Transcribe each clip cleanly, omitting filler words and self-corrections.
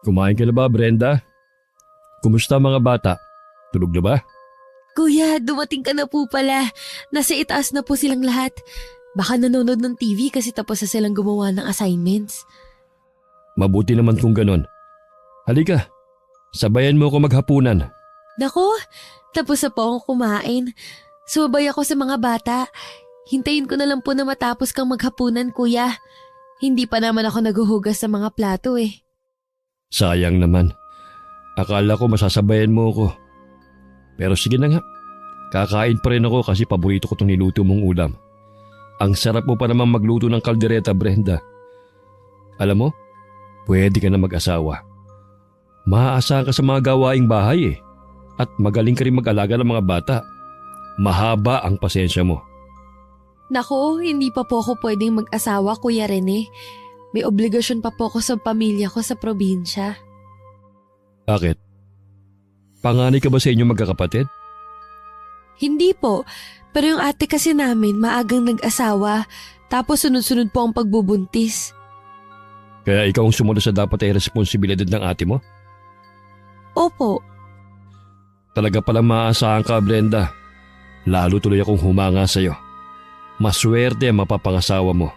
Kumain ka na ba, Brenda? Kumusta ang mga bata? Tulog na ba? Kuya, dumating ka na po pala. Nasa itaas na po silang lahat. Baka nanonood ng TV kasi tapos na silang gumawa ng assignments. Mabuti naman kung ganon. Halika, sabayan mo ako maghapunan. Naku, tapos na po akong kumain. Sumabay ako sa mga bata. Hintayin ko na lang po na matapos kang maghapunan, kuya. Hindi pa naman ako naguhugas sa mga plato eh. Sayang naman. Akala ko masasabayan mo ako. Pero sige na nga, kakain pa rin ako kasi paborito ko itong niluto mong ulam. Ang sarap mo pa naman magluto ng kaldereta, Brenda. Alam mo, pwede ka na mag-asawa. Maaasahan ka sa mga gawaing bahay eh. At magaling ka rin mag-alaga ng mga bata. Mahaba ang pasensya mo. Naku, hindi pa po ako pwedeng mag-asawa, Kuya Rene. May obligasyon pa po ako sa pamilya ko sa probinsya. Bakit? Panganay ka ba sa inyong magkakapatid? Hindi po, pero yung ate kasi namin maagang nag-asawa, tapos sunod-sunod po ang pagbubuntis. Kaya ikaw ang sumunod sa dapat ay responsibilidad ng ate mo? Opo. Talaga palang maaasahan ka, Brenda. Lalo tuloy akong humanga sa'yo. Maswerte ang mapapangasawa mo.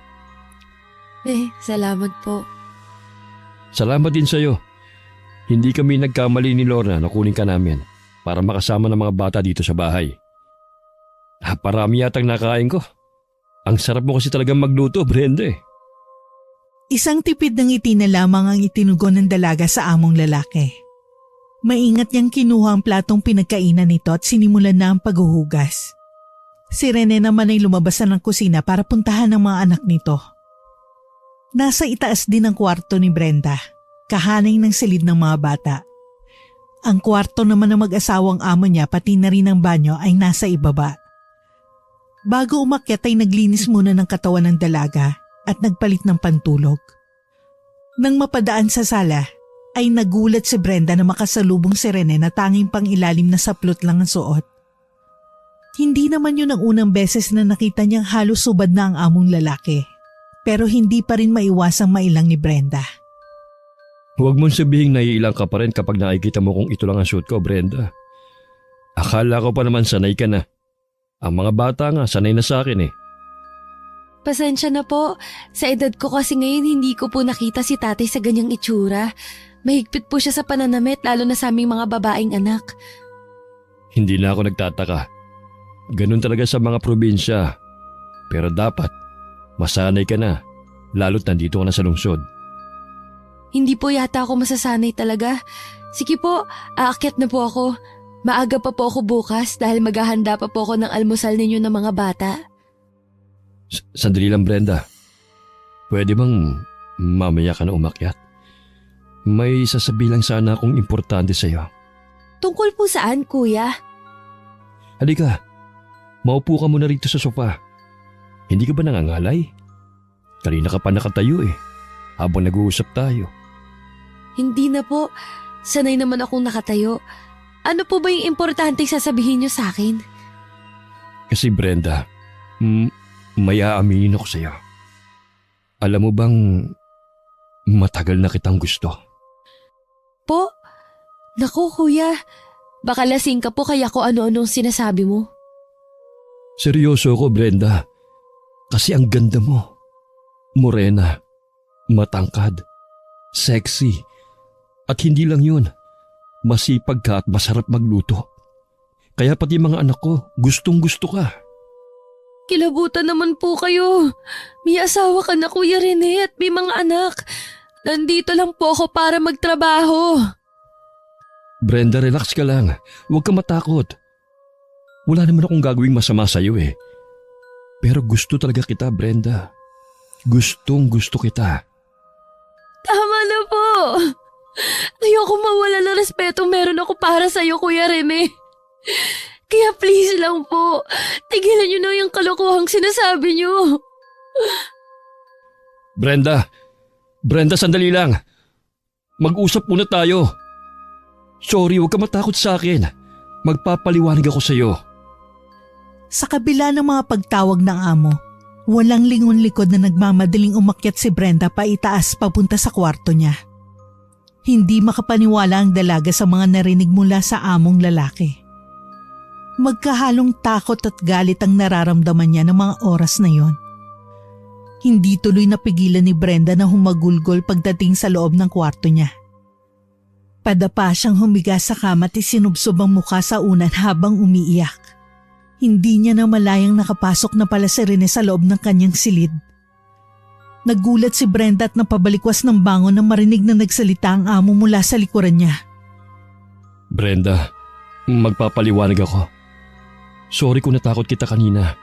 Salamat po. Salamat din sa'yo. Hindi kami nagkamali ni Lorna na kunin ka namin para makasama ng mga bata dito sa bahay. Parami yatang nakain ko. Ang sarap mo kasi talagang magluto, Brenda eh. Isang tipid ng ngiti na lamang ang itinugon ng dalaga sa among lalaki. Maingat niyang kinuha ang platong pinagkainan nito at sinimulan na ang paghuhugas. Si Rene naman ay lumabas na ng kusina para puntahan ng mga anak nito. Nasa itaas din ang kwarto ni Brenda, kahanay ng silid ng mga bata. Ang kwarto naman ng mag-asawang amo niya pati na rin ang banyo ay nasa ibaba. Bago umakyat ay naglinis muna ng katawan ng dalaga at nagpalit ng pantulog. Nang mapadaan sa sala, ay nagulat si Brenda na makasalubong si Rene na tanging pang ilalim na saplot lang ang suot. Hindi naman yun ang unang beses na nakita niyang halos subad na ang among lalaki. Pero hindi pa rin maiwasang mailang ni Brenda. Huwag mong sabihin naiilang ka pa rin kapag nakikita mo kung ito lang ang suot ko, Brenda. Akala ko pa naman sanay ka na. Ang mga bata nga sanay na sa akin eh. Pasensya na po. Sa edad ko kasi ngayon hindi ko po nakita si tatay sa ganyang itsura. Mahigpit po siya sa pananamit lalo na sa aming mga babaeng anak. Hindi na ako nagtataka. Ganun talaga sa mga probinsya. Pero dapat, masanay ka na, lalo't nandito ka na sa lungsod. Hindi po yata ako masasanay talaga. Sige po, aakyat na po ako. Maaga pa po ako bukas dahil maghahanda pa po ako ng almusal ninyo ng mga bata. Sandali lang, Brenda. Pwede bang mamaya ka na umakyat? May sasabihin lang sana akong importante sa'yo. Tungkol po saan, kuya? Halika, maupo ka muna rito sa sofa. Hindi ka ba nangangalay? Kanina ka pa nakatayo eh, habang nag-uusap tayo. Hindi na po. Sanay naman akong nakatayo. Ano po ba yung importante sasabihin niyo sa akin? Kasi Brenda, may aaminin ako sa'yo. Alam mo bang matagal na kitang gusto? Po? Naku kuya, baka lasing ka po kaya ko ano-anong sinasabi mo. Seryoso ako, Brenda. Kasi ang ganda mo. Morena, matangkad, sexy. At hindi lang yun, masipag ka at masarap magluto. Kaya pati mga anak ko, gustong gusto ka. Kilabutan naman po kayo. May asawa ka na, Kuya Rene, at may mga anak. Nandito lang po ako para magtrabaho. Brenda, relax ka lang. Huwag ka matakot. Wala naman akong gagawing masama sa'yo eh. Pero gusto talaga kita, Brenda. Gustong gusto kita. Tama na po. Ayoko mawala ng respeto meron ako para sa'yo, Kuya Rene. Kaya please lang po, tigilan niyo na yung kalokohang sinasabi niyo. Brenda, sandali lang. Mag-usap muna tayo. Sorry, huwag ka matakot sa akin. Magpapaliwanag ako sa'yo. Sa kabila ng mga pagtawag ng amo, walang lingon-likod na nagmamadaling umakyat si Brenda pa itaas papunta sa kwarto niya. Hindi makapaniwala ang dalaga sa mga narinig mula sa among lalaki. Magkahalong takot at galit ang nararamdaman niya ng mga oras na yon. Hindi tuloy napigilan ni Brenda na humagulgol pagdating sa loob ng kwarto niya. Padapa siyang humiga sa kama at isinubsob ang mukha sa unan habang umiiyak. Hindi niya na malayang nakapasok na pala si Rene sa loob ng kanyang silid. Nagulat si Brenda at napabalikwas ng bangon nang marinig na nagsalita ang amo mula sa likuran niya. Brenda, magpapaliwanag ako. Sorry kung natakot kita kanina.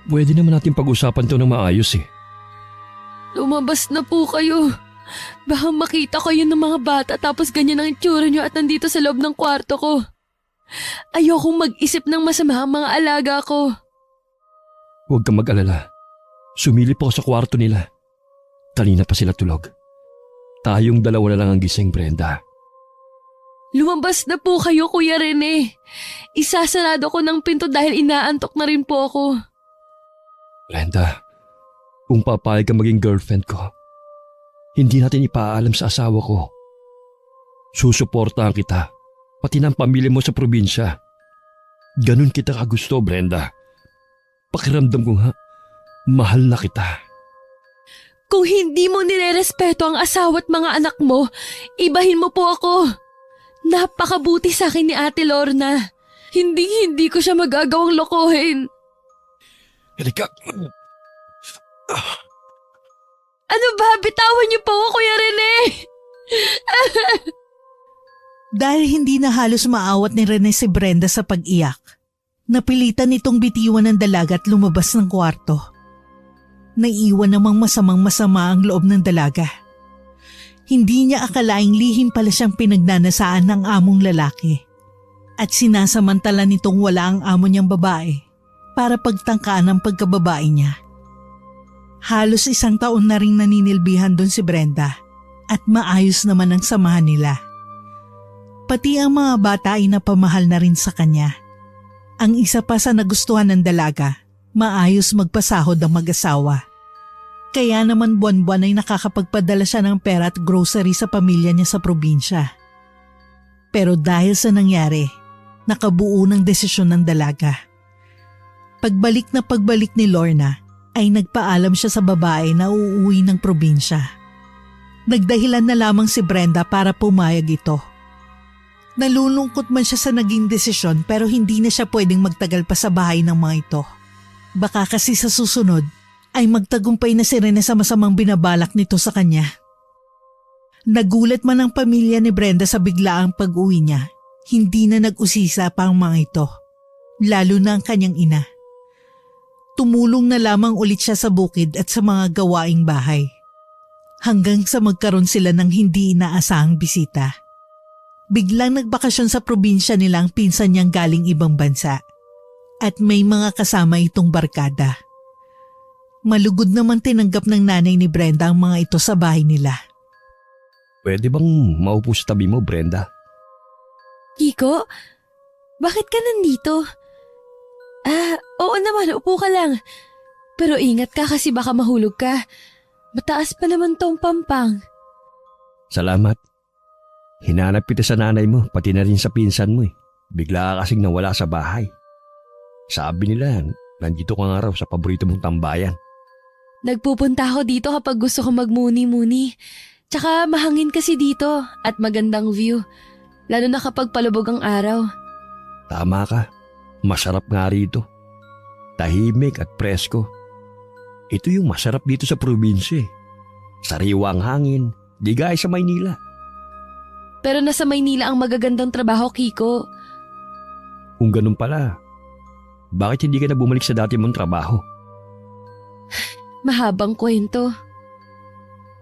Pwede naman natin pag-usapan to ng maayos eh. Lumabas na po kayo. Baka makita kayo ng mga bata tapos ganyan ang itsura niyo at nandito sa loob ng kwarto ko. Ayokong mag-isip ng masama ang mga alaga ko. Huwag kang mag-alala. Sumilip ako sa kwarto nila. Kanina pa sila tulog. Tayong dalawa na lang ang gising, Brenda. Lumabas na po kayo, Kuya Rene. Isasarado ko ng pinto dahil inaantok na rin po ako. Brenda, kung papayag ka maging girlfriend ko, hindi natin ipaalam sa asawa ko. Susuportahan kita, pati ng pamilya mo sa probinsya. Ganun kita kagusto, Brenda. Pakiramdam ko nga, mahal na kita. Kung hindi mo nirerespeto ang asawa at mga anak mo, ibahin mo po ako. Napakabuti sa akin ni Ate Lorna. Hindi ko siya magagawang lokohin. Halika. Ano ba? Bitawan niyo po ako, Kuya Rene! Dahil hindi na halos maawat ni Rene si Brenda sa pag-iyak, napilitan itong bitiwan ng dalaga at lumabas ng kwarto. Naiwan namang masamang-masama ang loob ng dalaga. Hindi niya akalaing lihim pala siyang pinagnanasaan ng among lalaki at sinasamantala nitong wala ang amo niyang babae para pagtangkaan ang pagkababae niya. Halos 1 taon na ring naninilbihan doon si Brenda at maayos naman ang samahan nila. Pati ang mga bata ay napamahal na rin sa kanya. Ang isa pa sa nagustuhan ng dalaga, maayos magpasahod ang mag-asawa. Kaya naman buwan-buwan ay nakakapagpadala siya ng pera at grocery sa pamilya niya sa probinsya. Pero dahil sa nangyari, nakabuo ng desisyon ng dalaga. Pagbalik ni Lorna, ay nagpaalam siya sa babae na uuwi ng probinsya. Nagdahilan na lamang si Brenda para pumayag ito. Nalulungkot man siya sa naging desisyon pero hindi na siya pwedeng magtagal pa sa bahay ng mga ito. Baka kasi sa susunod ay magtagumpay na si Rene sa masamang binabalak nito sa kanya. Nagulat man ang pamilya ni Brenda sa biglaang pag-uwi niya. Hindi na nag-usisa pa ang mga ito, lalo na ang kanyang ina. Tumulong na lamang ulit siya sa bukid at sa mga gawaing bahay. Hanggang sa magkaroon sila ng hindi inaasahang bisita. Biglang nagbakasyon sa probinsya nila ang pinsan niyang galing ibang bansa. At may mga kasama itong barkada. Malugod naman tinanggap ng nanay ni Brenda ang mga ito sa bahay nila. Pwede bang maupo sa tabi mo, Brenda? Kiko, bakit ka nandito? Oo naman, upo ka lang. Pero ingat ka kasi baka mahulog ka. Mataas pa naman tong pampang. Salamat. Hinanap kita sa nanay mo, pati na rin sa pinsan mo eh. Bigla ka kasing nawala sa bahay. Sabi nila, nandito ka nga raw sa paborito mong tambayan. Nagpupunta ako dito kapag gusto ko magmuni-muni. Tsaka mahangin kasi dito at magandang view. Lalo na kapag palubog ang araw. Tama ka. Masarap nga rito. Tahimik at presko. Ito yung masarap dito sa probinsya eh. Sariwa ang hangin, di gaya sa Maynila. Pero nasa Maynila ang magagandang trabaho, Kiko. Kung ganun pala, bakit hindi ka na bumalik sa dati mong trabaho? Mahabang kwento.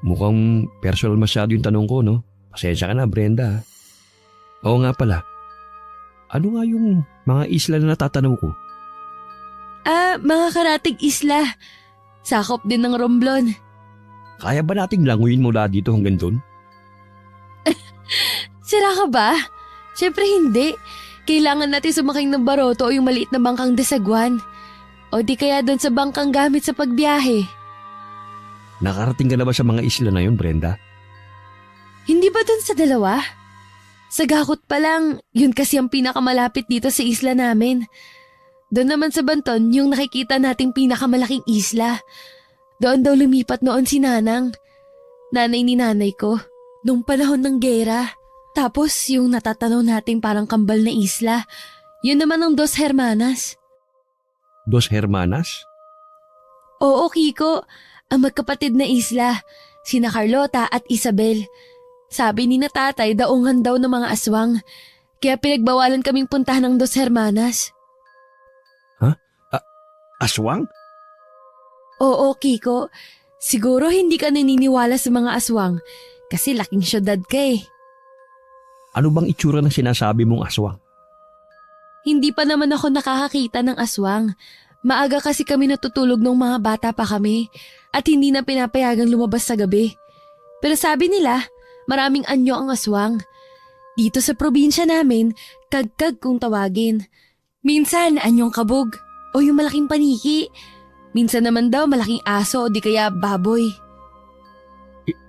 Mukhang personal masyado yung tanong ko, no? Pasensya ka na, Brenda. Oo nga pala. Ano nga yung mga isla na natatanaw ko? Mga karatig isla. Sakop din ng Romblon. Kaya ba nating languyin mula dito hanggang doon? Sira ka ba? Siyempre hindi. Kailangan natin sumakay ng baroto o yung maliit na bangkang desagwan. O di kaya doon sa bangkang gamit sa pagbiyahe. Nakarating ka na ba sa mga isla na yun, Brenda? Hindi ba dun sa dalawa? Sa Gakut pa lang, yun kasi ang pinakamalapit dito sa isla namin. Doon naman sa Banton, yung nakikita nating pinakamalaking isla. Doon daw lumipat noon si Nanang. Nanay ni nanay ko. Nung panahon ng gera. Tapos yung natatanaw nating parang kambal na isla. Yun naman ang Dos Hermanas. Dos Hermanas? Oo, Kiko. Ang magkapatid na isla. Sina Carlota at Isabel. Sabi ni na tatay daungan daw ng mga aswang. Kaya pinagbawalan kaming puntahan ng Dos Hermanas. Aswang? Oo, Kiko. Siguro hindi ka naniniwala sa mga aswang kasi laking syudad ka eh. Ano bang itsura ng sinasabi mong aswang? Hindi pa naman ako nakakakita ng aswang. Maaga kasi kami natutulog nung mga bata pa kami at hindi na pinapayagang lumabas sa gabi. Pero sabi nila, maraming anyo ang aswang. Dito sa probinsya namin, kagkag kung tawagin. Minsan anyong kabog o yung malaking paniki. Minsan naman daw malaking aso o di kaya baboy.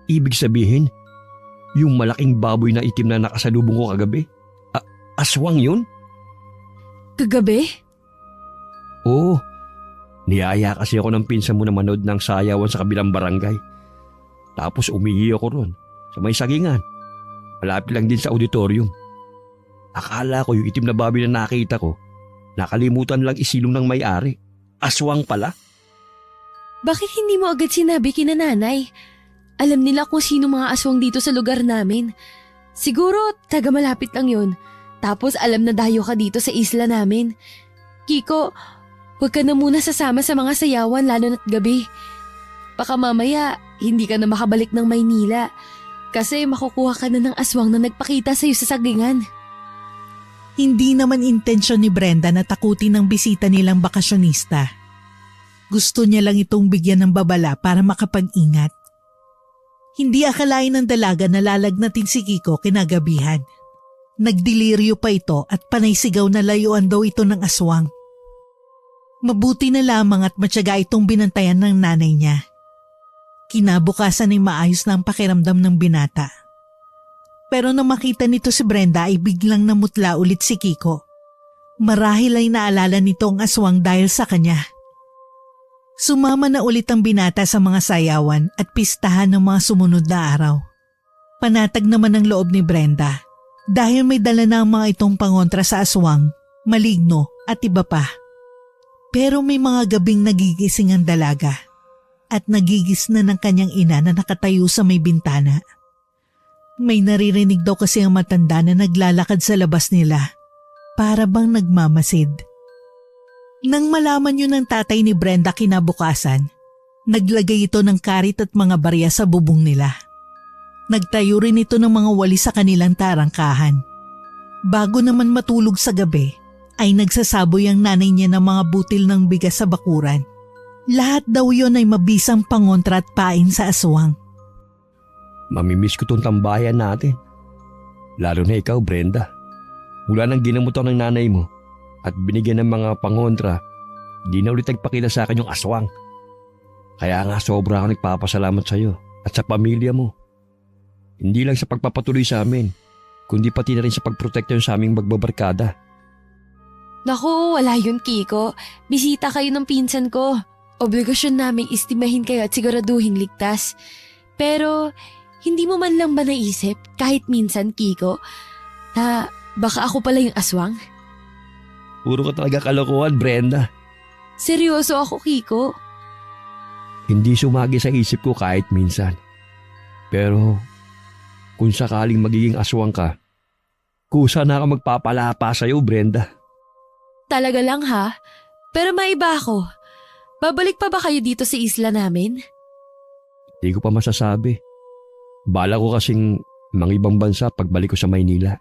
Ibig sabihin, yung malaking baboy na itim na nakasalubong ko kagabi? Aswang yun? Kagabi? Oo. Niyaya kasi ako ng pinsan mo na manood ng sayawan sa kabilang barangay. Tapos umihi ako ron, sa may sagingan. Malapit lang din sa auditorium. Akala ko yung itim na baboy na nakita ko, nakalimutan lang isilong ng may-ari. Aswang pala. Bakit hindi mo agad sinabi kina nanay? Alam nila kung sino mga aswang dito sa lugar namin. Siguro taga malapit lang yun. Tapos alam na dayo ka dito sa isla namin. Kiko, huwag ka na muna sasama sa mga sayawan lalo na't gabi. Baka mamaya hindi ka na makabalik ng Maynila. Kasi makukuha ka na ng aswang na nagpakita sa'yo sa sagingan. Hindi naman intensyon ni Brenda na takutin ang bisita nilang bakasyonista. Gusto niya lang itong bigyan ng babala para makapag-ingat. Hindi akalain ng dalaga na lalagnatin si Kiko kinagabihan. Nagdiliryo pa ito at panay sigaw na layuan daw ito ng aswang. Mabuti na lamang at matyaga itong binantayan ng nanay niya. Kinabukasan ay maayos na ang pakiramdam ng binata. Pero nang makita nito si Brenda ay biglang namutla ulit si Kiko. Marahil ay naalala nito ang aswang dahil sa kanya. Sumama na ulit ang binata sa mga sayawan at pistahan ng mga sumunod na araw. Panatag naman ang loob ni Brenda dahil may dala na ang mga itong pangontra sa aswang, maligno at iba pa. Pero may mga gabing nagigising ang dalaga at nagigis na ng kanyang ina na nakatayo sa may bintana. May naririnig daw kasi ang matanda na naglalakad sa labas nila para bang nagmamasid. Nang malaman yun ng tatay ni Brenda kinabukasan, naglagay ito ng karit at mga barya sa bubong nila. Nagtayo rin ito ng mga wali sa kanilang tarangkahan. Bago naman matulog sa gabi, ay nagsasaboy ang nanay niya ng mga butil ng bigas sa bakuran. Lahat daw yon ay mabisang pangontra at pain sa aswang. Mamimiss ko tong tambayan natin. Lalo na ikaw, Brenda. Mula nang ginamot ako ng nanay mo at binigyan ng mga pangontra, di na ulit nagpakita sa akin yung aswang. Kaya nga sobra ako nagpapasalamat sa iyo at sa pamilya mo. Hindi lang sa pagpapatuloy sa amin, kundi pati na rin sa pagprotekta sa aming magbabarkada. Naku, wala yun, Kiko. Bisita kayo ng pinsan ko. Obligasyon naming istimahin kayo at siguraduhin ligtas. Pero hindi mo man lang ba naisip, kahit minsan, Kiko, na baka ako pala yung aswang? Puro ka talaga kalokohan, Brenda. Seryoso ako, Kiko. Hindi sumagi sa isip ko kahit minsan. Pero kung sakaling magiging aswang ka, kusa na ako magpapalapa sa'yo, Brenda. Talaga lang ha? Pero maiba ako. Babalik pa ba kayo dito sa isla namin? Hindi ko pa masasabi. Bala ko kasing mangibang bansa pagbalik ko sa Maynila.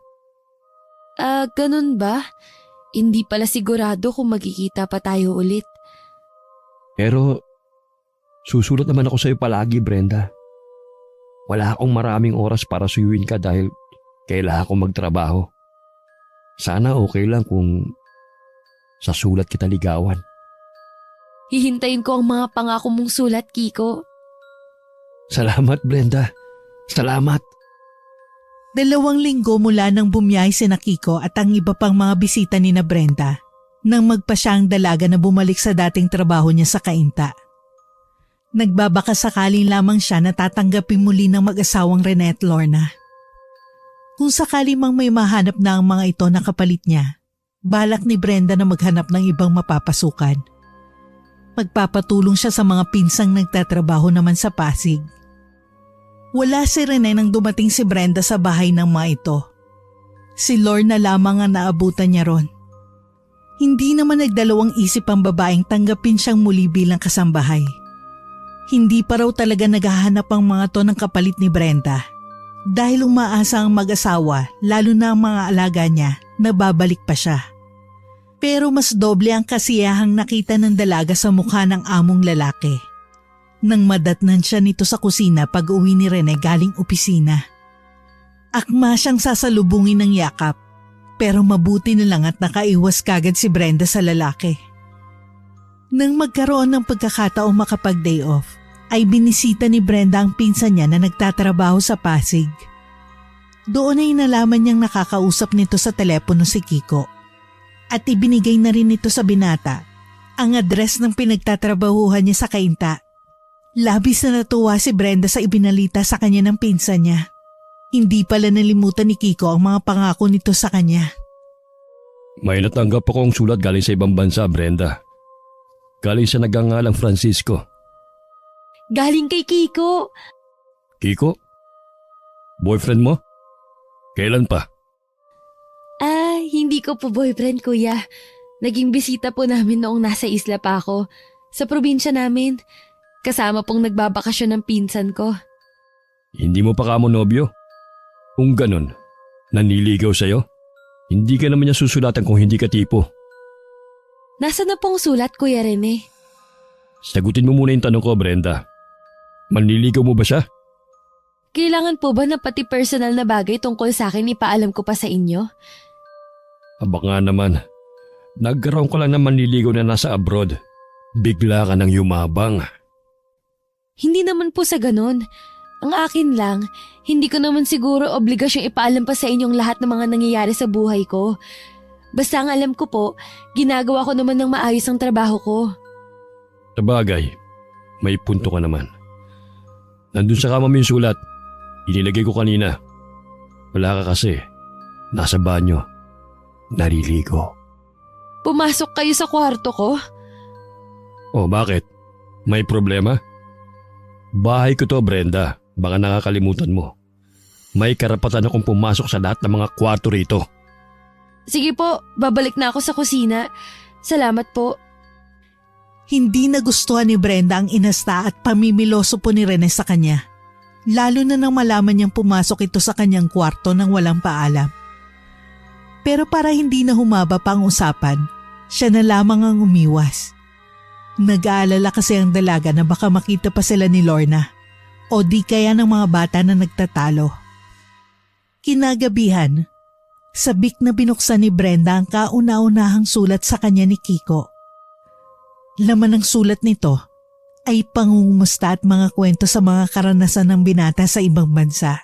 Ganun ba? Hindi pala sigurado kung magkikita pa tayo ulit. Pero susulat naman ako sa'yo palagi, Brenda. Wala akong maraming oras para suyuin ka dahil kailangan akong magtrabaho. Sana okay lang kung sa sulat kita ligawan. Hihintayin ko ang mga pangako mong sulat, Kiko. Salamat, Brenda. Salamat. 2 linggo mula nang bumiyahe si Kiko at ang iba pang mga bisita ni na Brenda nang magpa siya ang dalaga na bumalik sa dating trabaho niya sa Cainta. Nagbabaka sakali lamang siya na tatanggapin muli ng mag-asawang Rene at Lorna. Kung sakali mang may mahanap na ang mga ito na kapalit niya, balak ni Brenda na maghanap ng ibang mapapasukan. Magpapatulong siya sa mga pinsang nagtatrabaho naman sa Pasig. Wala si Rene nang dumating si Brenda sa bahay ng mga ito. Si Lorna lamang ang naabutan niya ron. Hindi naman nagdalawang isip ang babaeng tanggapin siyang muli bilang kasambahay. Hindi pa raw talaga naghahanap ang mga to ng kapalit ni Brenda dahil umaasa ang mag-asawa, lalo na ang mga alaga niya, na babalik pa siya. Pero mas doble ang kasiyahang nakita ng dalaga sa mukha ng among lalaki nang madatnan siya nito sa kusina pag uwi ni Rene galing opisina. Akma siyang sasalubungin ng yakap, pero mabuti na lang at nakaiwas kagad si Brenda sa lalaki. Nang magkaroon ng pagkakataong makapag-day off, ay binisita ni Brenda ang pinsan niya na nagtatrabaho sa Pasig. Doon ay nalaman niyang nakakausap nito sa telepono si Kiko. At ibinigay na rin nito sa binata ang address ng pinagtatrabahuhan niya sa Cainta. Labis na natuwa si Brenda sa ibinalita sa kanya ng pinsan niya. Hindi pala nalimutan ni Kiko ang mga pangako nito sa kanya. May natanggap akong sulat galing sa ibang bansa, Brenda. Galing sa nagangalang Francisco. Galing kay Kiko. Kiko? Boyfriend mo? Kailan pa? Hindi ko po boyfriend, kuya. Naging bisita po namin noong nasa isla pa ako. Sa probinsya namin. Kasama pong nagbabakasyon ng pinsan ko. Hindi mo pa kamo nobyo? Kung ganun, naniligaw sa'yo? Hindi ka naman niya susulatan kung hindi ka tipo. Nasaan na pong sulat, Kuya Rene? Sagutin mo muna yung tanong ko, Brenda. Manliligaw mo ba siya? Kailangan po ba na pati personal na bagay tungkol sa akin ipaalam ko pa sa inyo? Aba nga naman, nagkaroon ko lang ng manliligaw na nasa abroad. Bigla ka nang yumabang. Hindi naman po sa ganun. Ang akin lang, hindi ko naman siguro obligasyong ipaalam pa sa inyong lahat ng mga nangyayari sa buhay ko. Basta ang alam ko po, ginagawa ko naman ng maayos ang trabaho ko. Sabagay, may punto ka naman. Nandun sa kama mo yung sulat. Inilagay ko kanina. Wala ka kasi. Nasa banyo. Naliligo. Pumasok kayo sa kwarto ko? Oh, bakit? May problema? Bahay ko to, Brenda. Baka nakakalimutan mo. May karapatan akong pumasok sa lahat ng mga kwarto rito. Sige po, babalik na ako sa kusina. Salamat po. Hindi nagustuhan ni Brenda ang inasta at pamimiloso po ni Rene sa kanya. Lalo na nang malaman niyang pumasok ito sa kanyang kwarto nang walang paalam. Pero para hindi na humaba pa ang usapan, siya na lamang ang umiwas. Nag-aalala kasi ang dalaga na baka makita pa sila ni Lorna o di kaya ng mga bata na nagtatalo. Kinagabihan, sabik na binuksan ni Brenda ang kauna-unahang sulat sa kanya ni Kiko. Laman ng sulat nito ay pangungumusta at mga kwento sa mga karanasan ng binata sa ibang bansa.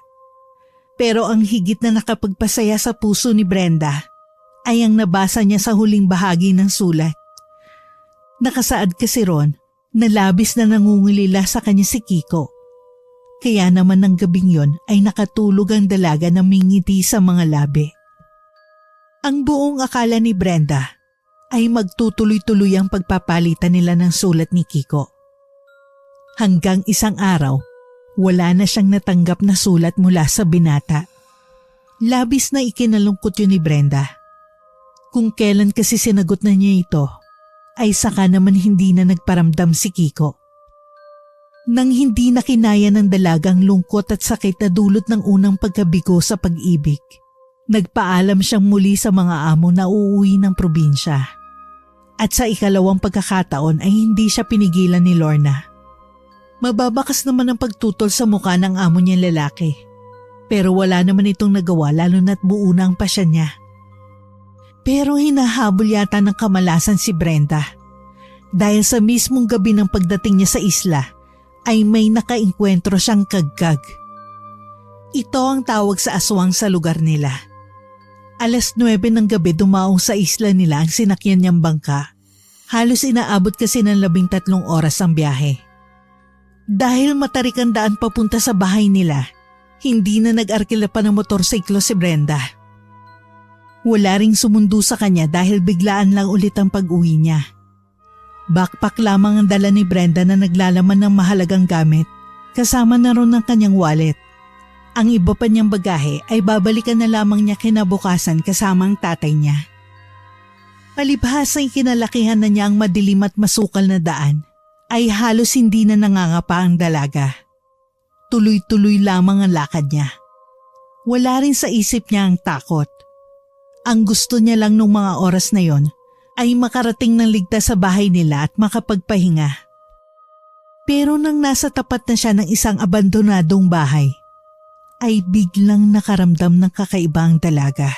Pero ang higit na nakapagpasaya sa puso ni Brenda ay ang nabasa niya sa huling bahagi ng sulat. Nakasaad kasi ron na labis na nangungulila sa kanya si Kiko. Kaya naman ng gabing yon ay nakatulog ang dalaga na mingiti sa mga labi. Ang buong akala ni Brenda ay magtutuloy-tuloy ang pagpapalitan nila ng sulat ni Kiko. Hanggang isang araw, wala na siyang natanggap na sulat mula sa binata. Labis na ikinalungkot yun ni Brenda. Kung kailan kasi sinagot na niya ito, ay saka naman hindi na nagparamdam si Kiko. Nang hindi na kinaya ng dalagang lungkot at sakit na dulot ng unang pagkabigo sa pag-ibig, nagpaalam siyang muli sa mga amo na uuwi ng probinsya. At sa ikalawang pagkakataon ay hindi siya pinigilan ni Lorna. Mababakas naman ang pagtutol sa mukha ng amo niyang lalaki. Pero wala naman itong nagawa lalo na't buo na ang pasya niya. Pero hinahabol yata ng kamalasan si Brenda. Dahil sa mismong gabi ng pagdating niya sa isla, ay may nakainkwentro siyang kagkag. Ito ang tawag sa aswang sa lugar nila. Alas 9 ng gabi dumaong sa isla nila ang sinakyan niyang bangka. Halos inaabot kasi ng 13 oras ang biyahe. Dahil matarik ang daan papunta sa bahay nila, hindi na nag-arkila pa ng motorsiklo si Brenda. Wala ring sumundo sa kanya dahil biglaan lang ulit ang pag-uwi niya. Backpack lamang ang dala ni Brenda na naglalaman ng mahalagang gamit, kasama na ron ng kanyang wallet. Ang iba pa niyang bagahe ay babalikan na lamang niya kinabukasan kasama ang tatay niya. Palibhas ay kinalakihan na niya ang madilim at masukal na daan, ay halos hindi na nangangapa ang dalaga. Tuloy-tuloy lamang ang lakad niya. Wala rin sa isip niya ang takot. Ang gusto niya lang nung mga oras na yon ay makarating ng ligtas sa bahay nila at makapagpahinga. Pero nang nasa tapat na siya ng isang abandonadong bahay, ay biglang nakaramdam ng kakaiba ang dalaga.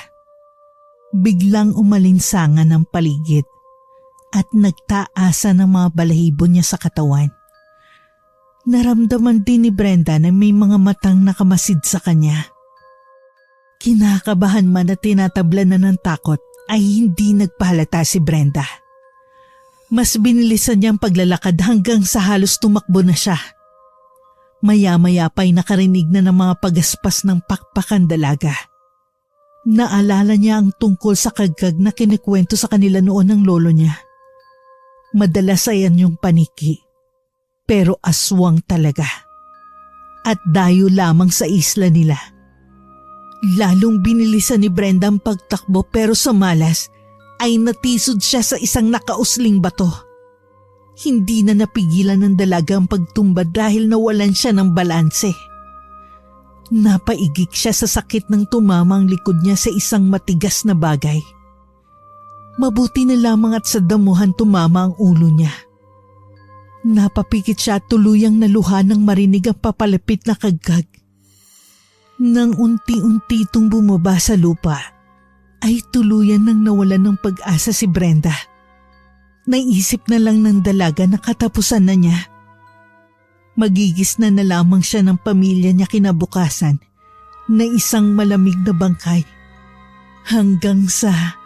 Biglang umalinsangan ng paligid at nagtaasa ng mga balahibo niya sa katawan. Naramdaman din ni Brenda na may mga matang nakamasid sa kanya. Kinakabahan man at tinatabla na ng takot ay hindi nagpahalata si Brenda. Mas binilisan niyang paglalakad hanggang sa halos tumakbo na siya. Maya-maya pa'y nakarinig na ng mga pagaspas ng pakpakan dalaga. Naalala niya ang tungkol sa kagkag na kinikwento sa kanila noon ng lolo niya. Madalas ayan yung paniki, pero aswang talaga. At dayo lamang sa isla nila. Lalong binilisan ni Brenda ang pagtakbo pero sa malas ay natisod siya sa isang nakausling bato. Hindi na napigilan ng dalaga ang pagtumba dahil nawalan siya ng balanse. Napaigik siya sa sakit ng tumama ang likod niya sa isang matigas na bagay. Mabuti na lamang at sa damuhan tumama ang ulo niya. Napapikit siya at tuluyang naluha nang marinig ang papalapit na kagkag. Nang unti-unti itong bumaba sa lupa, ay tuluyan nang nawalan ng pag-asa si Brenda. Naisip na lang ng dalaga na katapusan na niya. Magigis na lamang siya ng pamilya niya kinabukasan na isang malamig na bangkay. Hanggang sa...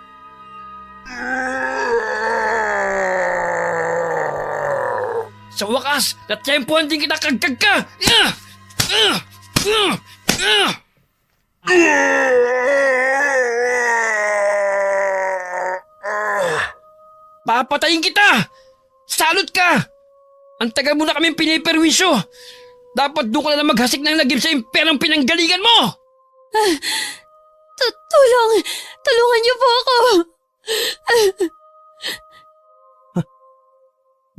Sa wakas, natyempohan din kita kagkag ka! Papatayin kita! Salot ka! Ang tagal mo na kaming piniperwisyo! Dapat doon ka na lang maghasik ng lagim sa imperang pinanggalingan mo! Tulungan niyo po ako!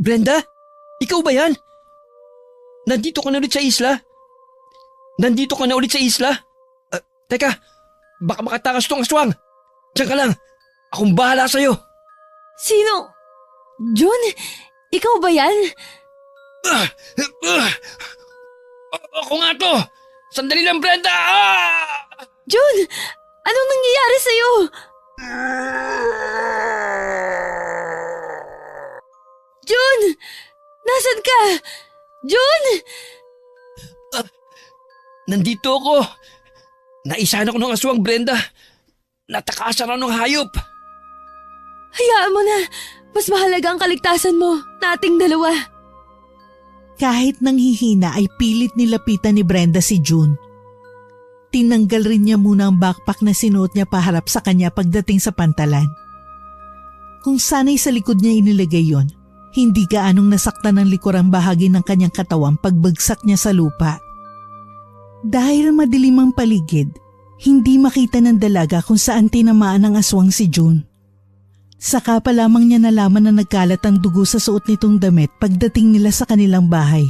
Brenda? Ikaw ba yan? Nandito ka na ulit sa isla? Teka, baka makatakas tong aswang. Diyan ka lang. Akong bahala sa'yo. Sino? Jun? Ikaw ba yan? Ako nga to. Sandali lang, Brenda. Jun! Anong nangyayari sa'yo? Jun! Nasaan ka? Jun! Nandito ako. Naisahan ako ng aswang, Brenda. Natakasan ako ng hayop. Hayaan mo na. Mas mahalaga ang kaligtasan mo, nating dalawa. Kahit nanghihina ay pilit nilapitan ni Brenda si June. Tinanggal rin niya muna ang backpack na sinuot niya paharap sa kanya pagdating sa pantalan. Kung sana'y sa likod niya inilagay yon, hindi gaanong nasaktan ng likurang bahagi ng kanyang katawan pagbagsak niya sa lupa. Dahil madilim ang paligid, hindi makita ng dalaga kung saan tinamaan ng aswang si June. Saka pa lamang niya nalaman na nagkalat ang dugo sa suot nitong damit pagdating nila sa kanilang bahay.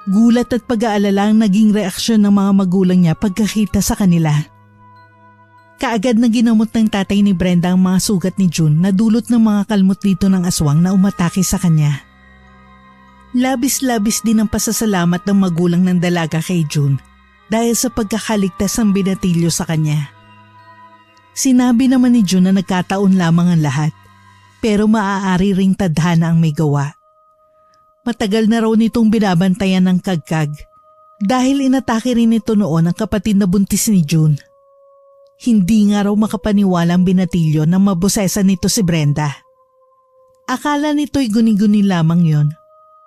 Gulat at pag-aalala ang naging reaksyon ng mga magulang niya pagkakita sa kanila. Kaagad na ginamot ng tatay ni Brenda ang mga sugat ni June na dulot ng mga kalmot dito ng aswang na umatake sa kanya. Labis-labis din ang pasasalamat ng magulang ng dalaga kay June dahil sa pagkakaligtas ng binatilyo sa kanya. Sinabi naman ni June na nagkataon lamang ang lahat, pero maaari ring tadhana ang may gawa. Matagal na raw nitong binabantayan ng kagkag Dahil inatake rin ito noon ang kapatid na buntis ni June. Hindi nga raw makapaniwala ang binatilyo na mabosesa nito si Brenda. Akala nito'y guni-guni lamang yon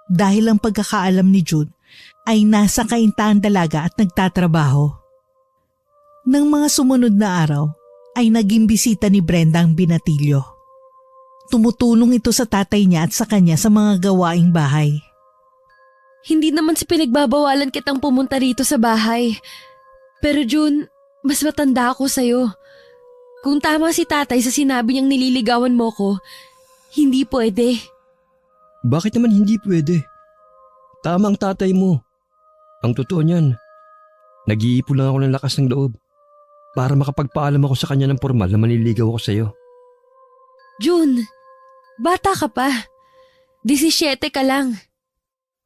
dahil ang pagkakaalam ni June ay nasa kaintaang dalaga at nagtatrabaho. Nang mga sumunod na araw ay naging bisita ni Brenda ang binatilyo. Tumutulong ito sa tatay niya at sa kanya sa mga gawaing bahay. Hindi naman sa pinagbabawalan kitang pumunta rito sa bahay. Pero June, mas matanda ako sa'yo. Kung tama si tatay sa sinabi niyang nililigawan mo ko, hindi pwede. Bakit naman hindi pwede? Tama ang tatay mo. Ang totoo niyan, nag-iipon lang ako ng lakas ng loob para makapagpaalam ako sa kanya ng formal na manliligaw ako sa'yo. June, bata ka pa. 17 ka lang.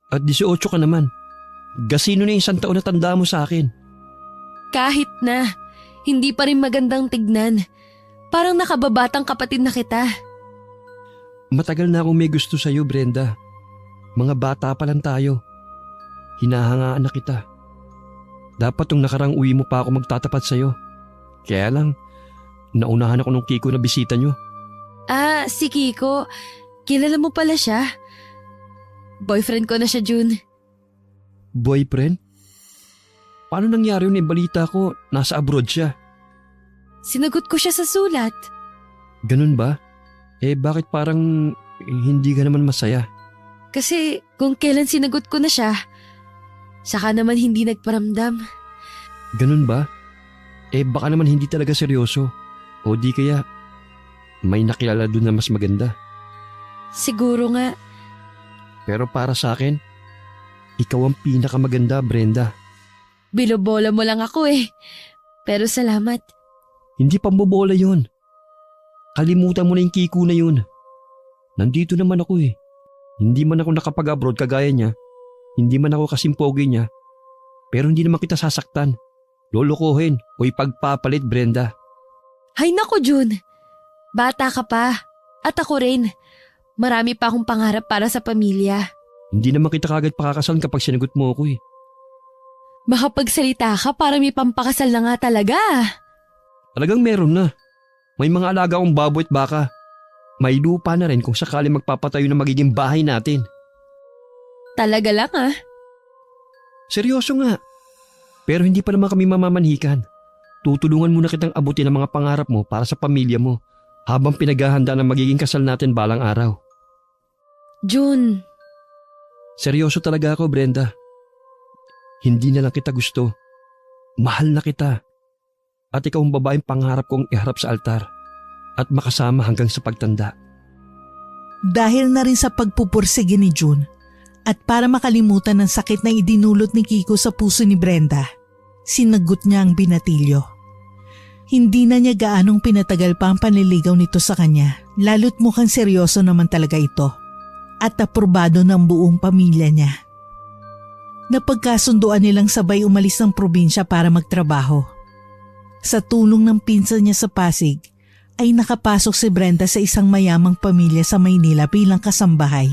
At 18 ka naman. Gasino na yung 1 taon na tanda mo sa akin. Kahit na, hindi pa rin magandang tignan. Parang nakababatang kapatid na kita. Matagal na akong may gusto sa'yo, Brenda. Mga bata pa lang tayo. Hinahangaan na kita. Dapat nung nakarang uwi mo pa ako magtatapat sa'yo. Kaya lang, naunahan ako nung Kiko na bisita nyo. Ah, si Kiko. Kilala mo pala siya? Boyfriend ko na siya, June. Boyfriend? Paano nangyari yun? Balita ko, nasa abroad siya. Sinagot ko siya sa sulat. Ganun ba? Bakit parang hindi ka naman masaya? Kasi kung kailan sinagot ko na siya, saka naman hindi nagparamdam. Ganun ba? Baka naman hindi talaga seryoso. O di kaya, may nakilala dun na mas maganda. Siguro nga. Pero para sa akin, ikaw ang pinakamaganda, Brenda. Bilobola mo lang ako Pero salamat. Hindi pambobola yun. Kalimutan mo na yung Kiko na yun. Nandito naman ako Hindi man ako nakapag-abroad kagaya niya. Hindi man ako kasimpogi niya. Pero hindi naman kita sasaktan. Lolokohin o ipagpapalit, Brenda. Hay nako, June. Bata ka pa. At ako rin. Marami pa akong pangarap para sa pamilya. Hindi naman kita kagad pakakasal kapag sinagot mo ako Makapagsalita ka para may pampakasal na nga talaga. Talagang meron na. May mga alaga akong baboy at baka. May lupa na rin kung sakali magpapatayo na magiging bahay natin. Talaga lang Seryoso nga. Pero hindi pa naman kami mamamanhikan. Tutulungan muna kitang abutin ang mga pangarap mo para sa pamilya mo habang pinaghahanda ng magiging kasal natin balang araw. June. Seryoso talaga ako, Brenda. Hindi na lang kita gusto. Mahal na kita. At ikaw ang babaeng pangarap kong iharap sa altar at makasama hanggang sa pagtanda. Dahil na rin sa pagpupursige ni June at para makalimutan ng sakit na idinulot ni Kiko sa puso ni Brenda, sinagot niya ang binatilyo. Hindi na niya gaanong pinatagal pa ang panliligaw nito sa kanya, lalo't mukhang seryoso naman talaga ito at aprobado ng buong pamilya niya. Napagkasunduan nilang sabay umalis ng probinsya para magtrabaho. Sa tulong ng pinsan niya sa Pasig, ay nakapasok si Brenda sa isang mayamang pamilya sa Maynila bilang kasambahay.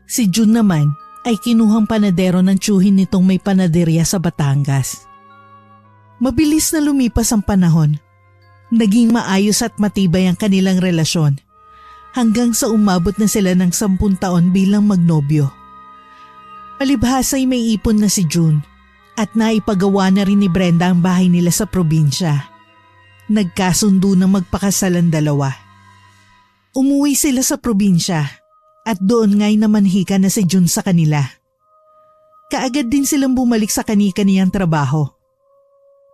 Si June naman ay kinuhang panadero ng tiyuhin nitong may panaderya sa Batangas. Mabilis na lumipas ang panahon. Naging maayos at matibay ang kanilang relasyon hanggang sa umabot na sila ng 10 taon bilang magnobyo. Palibhas ay may ipon na si June at naipagawa na rin ni Brenda ang bahay nila sa probinsya. Nagkasundo na magpakasal ang dalawa. Umuwi sila sa probinsya at doon nga'y namanhika na si June sa kanila. Kaagad din silang bumalik sa kani-kaniyang trabaho.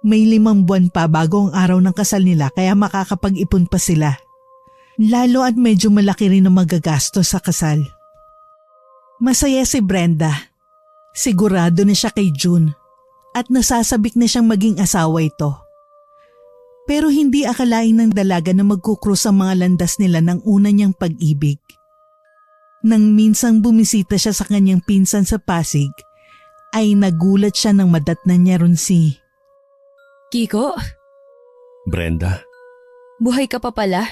May 5 buwan pa bago ang araw ng kasal nila kaya makakapag-ipon pa sila. Lalo at medyo malaki rin ang magagastos sa kasal. Masaya si Brenda. Sigurado na siya kay June at nasasabik na siyang maging asawa ito. Pero hindi akalain ng dalaga na magkukrus ang mga landas nila ng una niyang pag-ibig. Nang minsang bumisita siya sa kanyang pinsan sa Pasig, ay nagulat siya nang madatnan niya ron si Kiko, Brenda? buhay ka pa pala?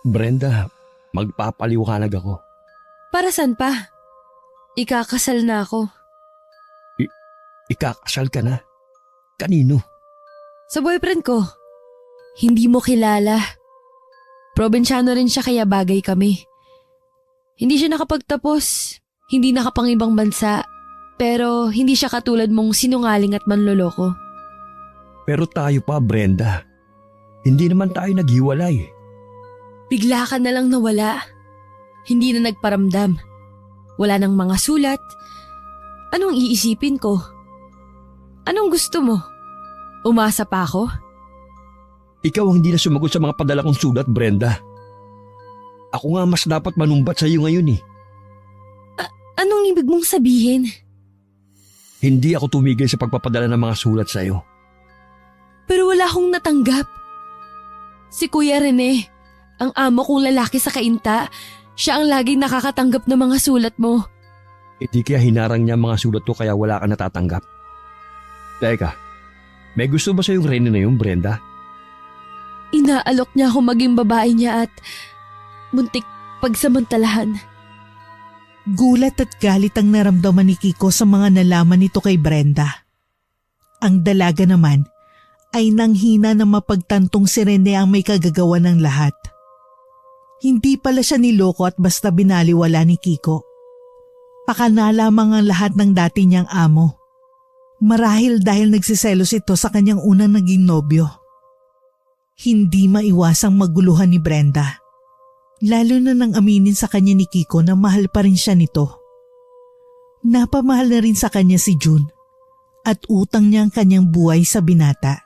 Brenda, magpapaliwanag ako. Para saan pa? Ikakasal na ako. Ikakasal ka na? Kanino? Sa boyfriend ko. Hindi mo kilala. Probinsyano rin siya kaya bagay kami. Hindi siya nakapagtapos, hindi nakapangibang bansa, pero hindi siya katulad mong sinungaling at manloloko. Pero tayo pa, Brenda. Hindi naman tayo naghiwalay. Bigla ka na lang nawala. Hindi na nagparamdam. Wala nang mga sulat. Anong iisipin ko? Anong gusto mo? Umasa pa ako? Ikaw ang hindi na sumagot sa mga padala kong sulat, Brenda. Ako nga mas dapat manumbat sa iyo ngayon eh. Anong ibig mong sabihin? Hindi ako tumigil sa pagpapadala ng mga sulat sa iyo. Pero wala akong natanggap. Si Kuya Rene, ang amo kong lalaki sa Kainta, siya ang laging nakakatanggap ng mga sulat mo. Hindi kaya hinarang niya ang mga sulat ko kaya wala ka natatanggap. Teka, may gusto ba sa yung Rene na yun, Brenda? Inaalok niya ako maging babae niya at muntik pagsamantalahan. Gulat at galit ang naramdaman ni Kiko sa mga nalaman nito kay Brenda. Ang dalaga naman ay nanghina na mapagtantong si Rene ang may kagagawa ng lahat. Hindi pala siya niloko at basta binaliwala ni Kiko. Pakana lamang ang lahat ng dati niyang amo. Marahil dahil nagsiselos ito sa kanyang unang naging nobyo. Hindi maiwasang maguluhan ni Brenda. Lalo na nang aminin sa kanya ni Kiko na mahal pa rin siya nito. Napamahal na rin sa kanya si June at utang niya ang kanyang buhay sa binata.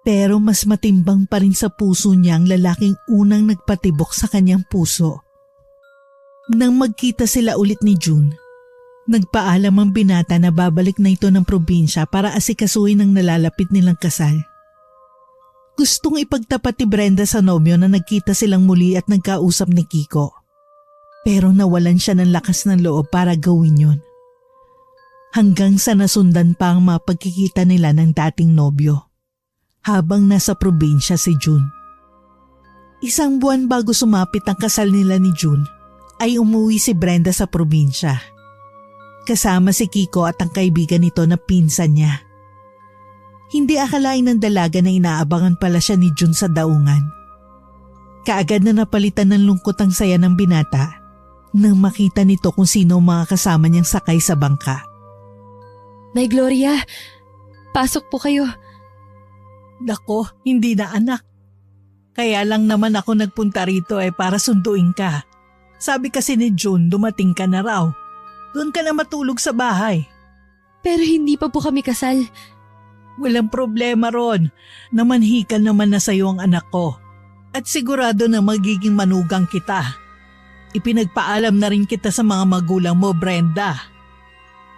Pero mas matimbang pa rin sa puso niya ang lalaking unang nagpatibok sa kanyang puso. Nang magkita sila ulit ni June, nagpaalam ang binata na babalik na ito ng probinsya para asikasuhin ang nalalapit nilang kasal. Gustong ipagtapat ni Brenda sa nobyo na nagkita silang muli at nagkausap ni Kiko. Pero nawalan siya ng lakas ng loob para gawin yun. Hanggang sa nasundan pa ang mapagkikita nila ng dating nobyo. Habang nasa probinsya si June. Isang buwan bago sumapit ang kasal nila ni June, ay umuwi si Brenda sa probinsya. Kasama si Kiko at ang kaibigan nito na pinsan niya. Hindi akalain ng dalaga na inaabangan pala siya ni June sa daungan. Kaagad na napalitan ng lungkot ang saya ng binata nang makita nito kung sino ang mga kasama niyang sakay sa bangka. Nay Gloria, pasok po kayo. Nako, hindi na anak. Kaya lang naman ako nagpunta rito para sunduin ka. Sabi kasi ni June dumating ka na raw. Doon ka na matulog sa bahay. Pero hindi pa po kami kasal. Walang problema ron. Namanhikan naman na sa'yo ang anak ko. At sigurado na magiging manugang kita. Ipinagpaalam na rin kita sa mga magulang mo, Brenda.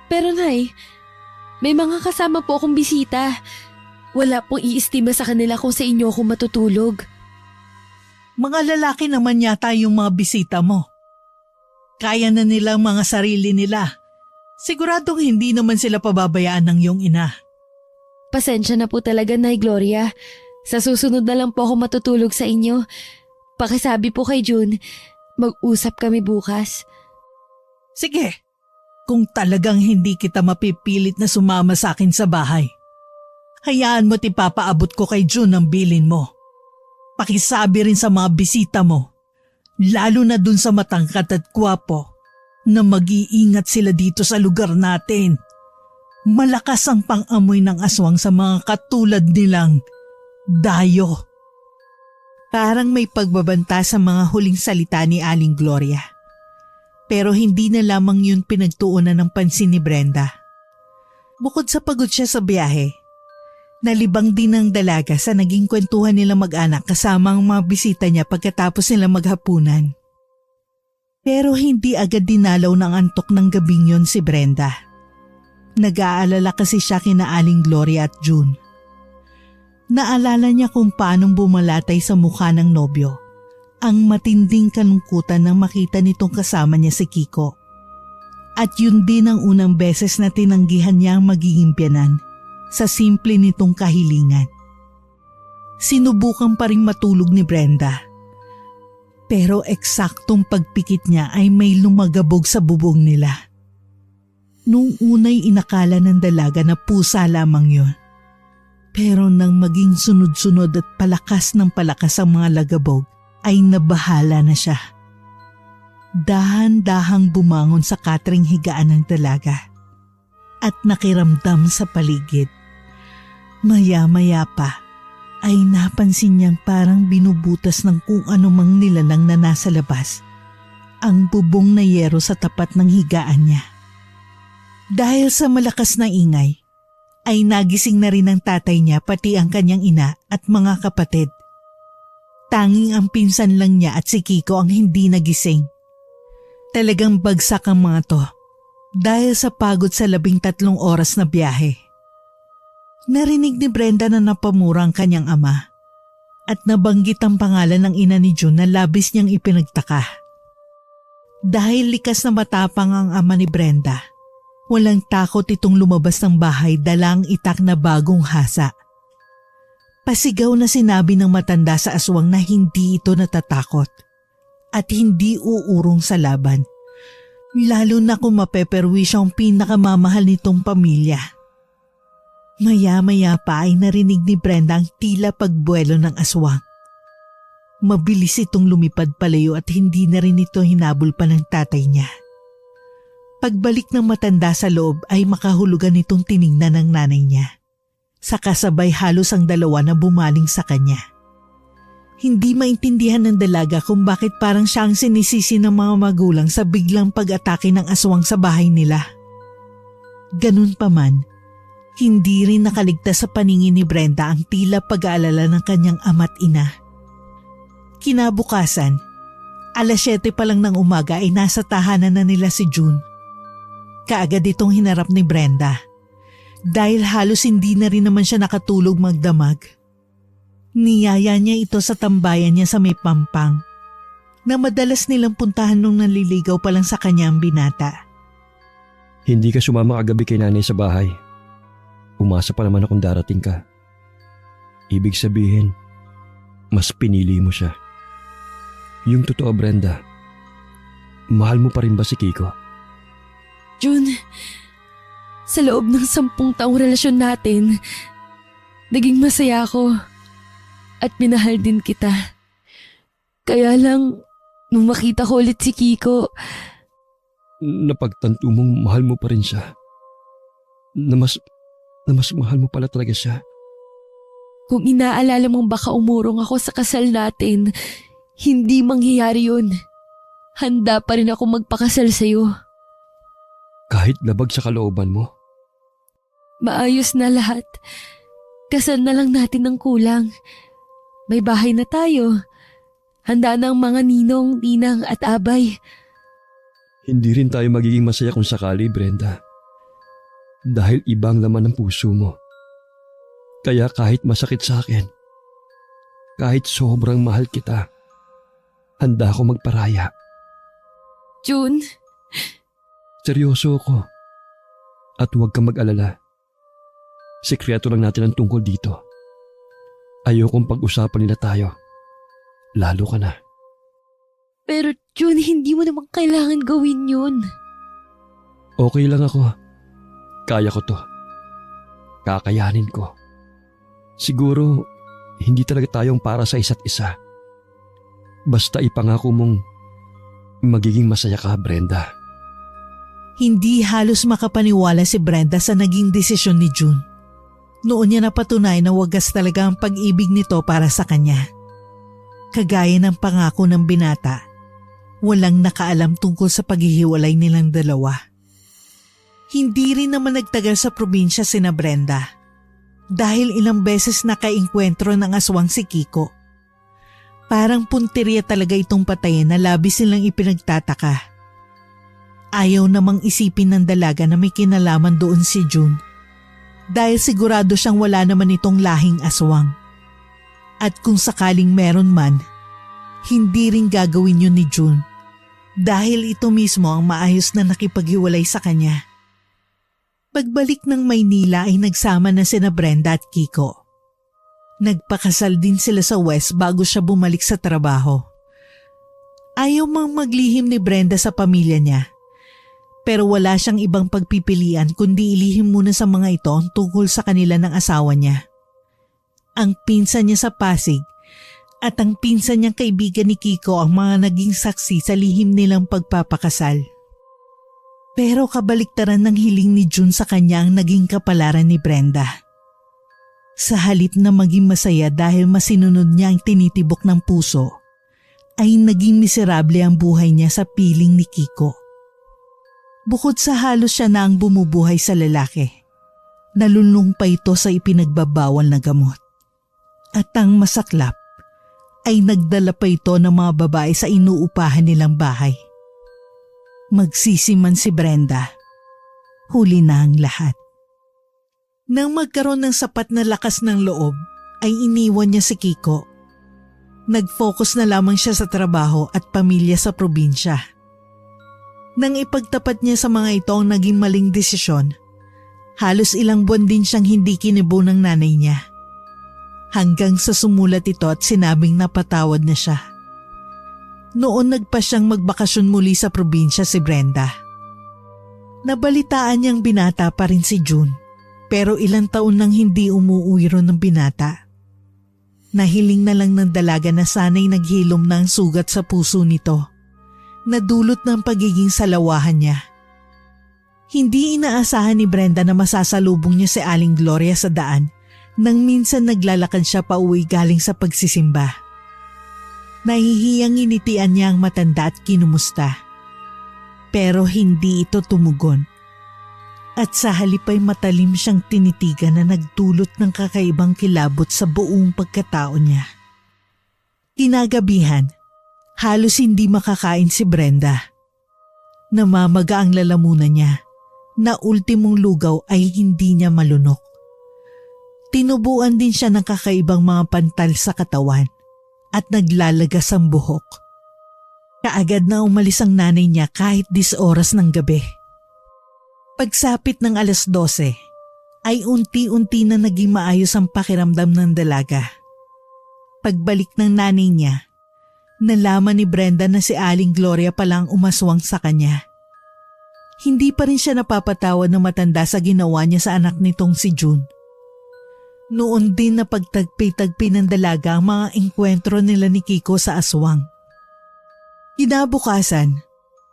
Pero Nay, may mga kasama po akong bisita. Wala pong iistima sa kanila kung sa inyo ako matutulog. Mga lalaki naman yata yung mga bisita mo. Kaya na nilang mga sarili nila. Siguradong hindi naman sila pababayaan ng iyong ina. Pasensya na po talaga, Nay Gloria. Sa susunod na lang po ako matutulog sa inyo. Pakisabi po kay June, mag-usap kami bukas. Sige, kung talagang hindi kita mapipilit na sumama sa akin sa bahay, hayaan mo't ipapaabot ko kay June ang bilin mo. Pakisabi rin sa mga bisita mo, lalo na dun sa matangkat at gwapo, na mag-iingat sila dito sa lugar natin. Malakas ang pang-amoy ng aswang sa mga katulad nilang dayo. Parang may pagbabanta sa mga huling salita ni Aling Gloria. Pero hindi na lamang yun pinagtuunan ng pansin ni Brenda. Bukod sa pagod siya sa biyahe, nalibang din ng dalaga sa naging kwentuhan nila mag-anak kasama ang mga bisita niya pagkatapos nila maghapunan. Pero hindi agad dinalaw ng antok ng gabing yun si Brenda. Nag-aalala kasi siya kina Aling Gloria at June. Naalala niya kung paanong bumalatay sa mukha ng nobyo ang matinding kalungkutan nang makita nitong kasama niya si Kiko. At yun din ang unang beses na tinanggihan niya ang magiging biyanan sa simple nitong kahilingan. Sinubukan pa rin matulog ni Brenda. Pero eksaktong pagpikit niya ay may lumagabog sa bubong nila. Noong unay inakala ng dalaga na pusa lamang yon. Pero nang maging sunod-sunod at palakas ng palakas ang mga lagabog, ay nabahala na siya. Dahan-dahang bumangon sa katring higaan ng dalaga at nakiramdam sa paligid. Maya-maya pa ay napansin niyang parang binubutas ng kung anumang nilalang na nasa labas ang bubong na yero sa tapat ng higaan niya. Dahil sa malakas na ingay, ay nagising na rin ang tatay niya pati ang kanyang ina at mga kapatid. Tanging ang pinsan lang niya at si Kiko ang hindi nagising. Talagang bagsak ang mga to dahil sa pagod sa 13 oras na biyahe. Narinig ni Brenda na napamura ang kanyang ama at nabanggit ang pangalan ng ina ni June na labis niyang ipinagtaka. Dahil likas na matapang ang ama ni Brenda, walang takot itong lumabas ng bahay dala ang itak na bagong hasa. Pasigaw na sinabi ng matanda sa aswang na hindi ito natatakot at hindi uurong sa laban, lalo na kung mapeperwi siya ang pinakamamahal nitong pamilya. Maya-maya pa ay narinig ni Brenda ang tila pagbuwelo ng aswang. Mabilis itong lumipad palayo at hindi na rin ito hinabol pa ng tatay niya. Pagbalik ng matanda sa loob ay makahulugan itong tiningnan ng nanay niya. Sa kasabay halos ang dalawa na bumaling sa kanya. Hindi maintindihan ng dalaga kung bakit parang siya ang sinisisi ng mga magulang sa biglang pag-atake ng aswang sa bahay nila. Ganun pa man, hindi rin nakaligtas sa paningin ni Brenda ang tila pag-aalala ng kanyang ama't ina. Kinabukasan, 7:00 pa lang ng umaga ay nasa tahanan na nila si June. Kaagad itong hinarap ni Brenda dahil halos hindi na rin naman siya nakatulog magdamag. Niyaya niya ito sa tambayan niya sa may pampang na madalas nilang puntahan nung naliligaw pa lang sa kanya ang binata. Hindi ka sumama kagabi kay nanay sa bahay. Umasa pa naman akong darating ka. Ibig sabihin, mas pinili mo siya. Yung totoo, Brenda, mahal mo pa rin ba si Kiko? June, sa loob ng 10 taong relasyon natin, naging masaya ako at minahal din kita. Kaya lang, nung makita ko ulit si Kiko, Napagtanto mong mahal mo pa rin siya. Na mas mahal mo pala talaga siya. kung inaalala mong baka umurong ako sa kasal natin, hindi mangyayari yun. Handa pa rin ako magpakasal sa'yo. Kahit labag sa kalooban mo. Maayos na lahat. Kasal na lang natin ng kulang. May bahay na tayo. Handa na ang mga ninong, ninang at abay. Hindi rin tayo magiging masaya kung sakali, Brenda. Dahil ibang laman ng puso mo. Kaya kahit masakit sa akin, kahit sobrang mahal kita, handa ako magparaya. June, Seryoso ako. At huwag kang mag-alala. Sekreto lang natin ang tungkol dito. Ayokong pag-usapan nila tayo. Lalo ka na. pero June, hindi mo naman kailangan gawin yun. Okay lang ako. Kaya ko to. Kakayanin ko. Siguro, hindi talaga tayong para sa isa't isa. Basta ipangako mong magiging masaya ka, Brenda. Hindi halos makapaniwala si Brenda sa naging desisyon ni June. Noon niya napatunay na wagas talaga ang pag-ibig nito para sa kanya. Kagaya ng pangako ng binata, walang nakaalam tungkol sa paghihiwalay nilang dalawa. Hindi rin naman nagtagal sa probinsya sina Brenda dahil ilang beses nakainkwentro ng aswang si Kiko. Parang punteriya talaga itong patayin na labis silang ipinagtataka. Ayaw namang isipin ng dalaga na may kinalaman doon si June dahil sigurado siyang wala naman itong lahing aswang. At kung sakaling meron man, hindi rin gagawin yun ni June dahil ito mismo ang maayos na nakipaghiwalay sa kanya. Pagbalik ng Maynila ay nagsama na sina Brenda at Kiko. Nagpakasal din sila sa West bago siya bumalik sa trabaho. Ayaw mang maglihim ni Brenda sa pamilya niya, Pero wala siyang ibang pagpipilian kundi ilihim muna sa mga ito ang tungkol sa kanila ng asawa niya. Ang pinsan niya sa Pasig at ang pinsan niyang kaibigan ni Kiko ang mga naging saksi sa lihim nilang pagpapakasal. Pero kabaliktaran ng hiling ni June sa kanya ang naging kapalaran ni Brenda. Sa halip na maging masaya dahil masinunod niya ang tinitibok ng puso, ay naging miserable ang buhay niya sa piling ni Kiko. Bukod sa halos siya na ang bumubuhay sa lalaki, nalulung pa ito sa ipinagbabawal na gamot. At ang masaklap, ay nagdala pa ito ng mga babae sa inuupahan nilang bahay. Magsisiman si Brenda. Huli na ang lahat. Nang magkaroon ng sapat na lakas ng loob, ay iniwan niya si Kiko. Nag-focus na lamang siya sa trabaho at pamilya sa probinsya. Nang ipagtapat niya sa mga ito ang naging maling desisyon, halos ilang buwan din siyang hindi kinibo ng nanay niya. Hanggang sa sumulat ito at sinabing napatawad na siya. Noon nagpa siyang magbakasyon muli sa probinsya si Brenda. Nabalitaan niyang binata pa rin si June, pero ilang taon nang hindi umuwi ron ng binata. Nahiling na lang ng dalaga na sana'y naghilom na ang sugat sa puso nito, na dulot ng pagiging salawahan niya. Hindi inaasahan ni Brenda na masasalubong niya si Aling Gloria sa daan nang minsan naglalakad siya pauwi galing sa pagsisimba. Nahihiyang initian niya ang matanda at kinumusta. Pero hindi ito tumugon. At sa halip ay matalim siyang tinitigan na nagdulot ng kakaibang kilabot sa buong pagkatao niya. Kinagabihan, halos hindi makakain si Brenda. Namamaga ang lalamunan niya na ultimong lugaw ay hindi niya malunok. Tinubuan din siya ng kakaibang mga pantal sa katawan at naglalagas ang buhok. Kaagad na umalis ang nanay niya kahit 10 oras ng gabi. Pagsapit ng 12:00, ay unti-unti na naging maayos ang pakiramdam ng dalaga. Pagbalik ng nanay niya, nalaman ni Brenda na si Aling Gloria palang umaswang sa kanya. Hindi pa rin siya napapatawad ng matanda sa ginawa niya sa anak nitong si June. Noon din na pagtagpi-tagpi ng dalaga ang mga engkwentro nila ni Kiko sa aswang. Kinabukasan,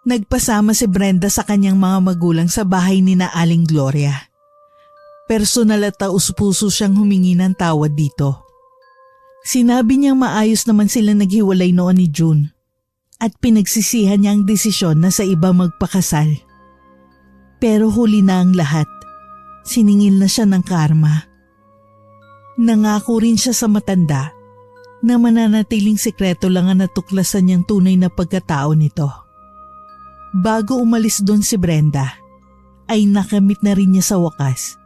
nagpasama si Brenda sa kanyang mga magulang sa bahay ni na Aling Gloria. Personal at taus-puso siyang humingi ng tawad dito. Sinabi niyang maayos naman sila naghiwalay noon ni June at pinagsisihan niya ang desisyon na sa iba magpakasal. Pero huli na ang lahat, siningil na siya ng karma. Nangako rin siya sa matanda na mananatiling sikreto lang ang natuklasan niyang tunay na pagkatao nito. Bago umalis doon si Brenda, ay nakamit na rin niya sa wakas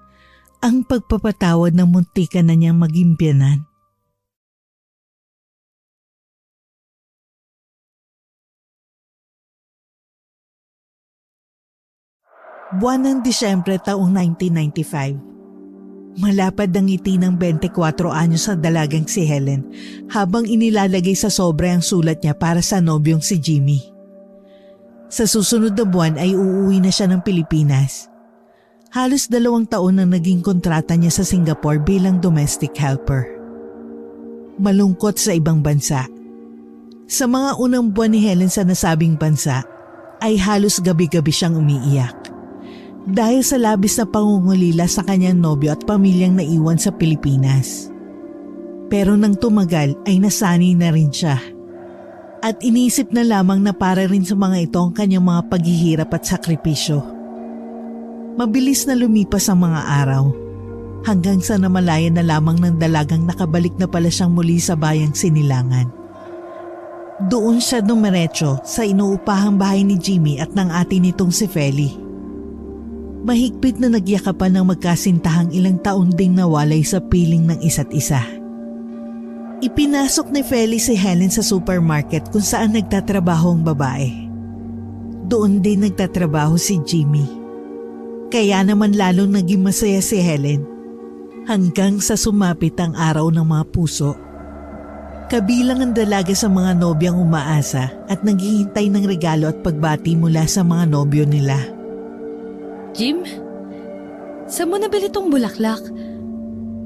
ang pagpapatawad ng muntikan na niyang maging biyanan. Buwan ng Disyembre taong 1995. Malapad ang ngiti ng 24 anyos sa dalagang si Helen habang inilalagay sa sobre ang sulat niya para sa nobyong si Jimmy. Sa susunod na buwan ay uuwi na siya ng Pilipinas. Halos 2 taon na naging kontrata niya sa Singapore bilang domestic helper. Malungkot sa ibang bansa. Sa mga unang buwan ni Helen sa nasabing bansa ay halos gabi-gabi siyang umiiyak. Dahil sa labis na pangungulila sa kanyang nobyo at pamilyang naiwan sa Pilipinas. Pero nang tumagal ay nasanay na rin siya. At inisip na lamang na para rin sa mga ito ang kanyang mga paghihirap at sakripisyo. Mabilis na lumipas ang mga araw. Hanggang sa namalayan na lamang ng dalagang nakabalik na pala siyang muli sa bayang Sinilangan. Doon siya dumiretso sa inuupahang bahay ni Jimmy at ng ate nitong si Feli. Mahigpit na nagyakapan ng magkasintahang ilang taon ding nawalay sa piling ng isa't isa. Ipinasok ni Feli si Helen sa supermarket kung saan nagtatrabaho ang babae. Doon din nagtatrabaho si Jimmy. Kaya naman lalong naging masaya si Helen hanggang sa sumapit ang araw ng mga puso. Kabilang ang dalaga sa mga nobyang umaasa at naghihintay ng regalo at pagbati mula sa mga nobyo nila. Jim, saan mo nabili tong bulaklak?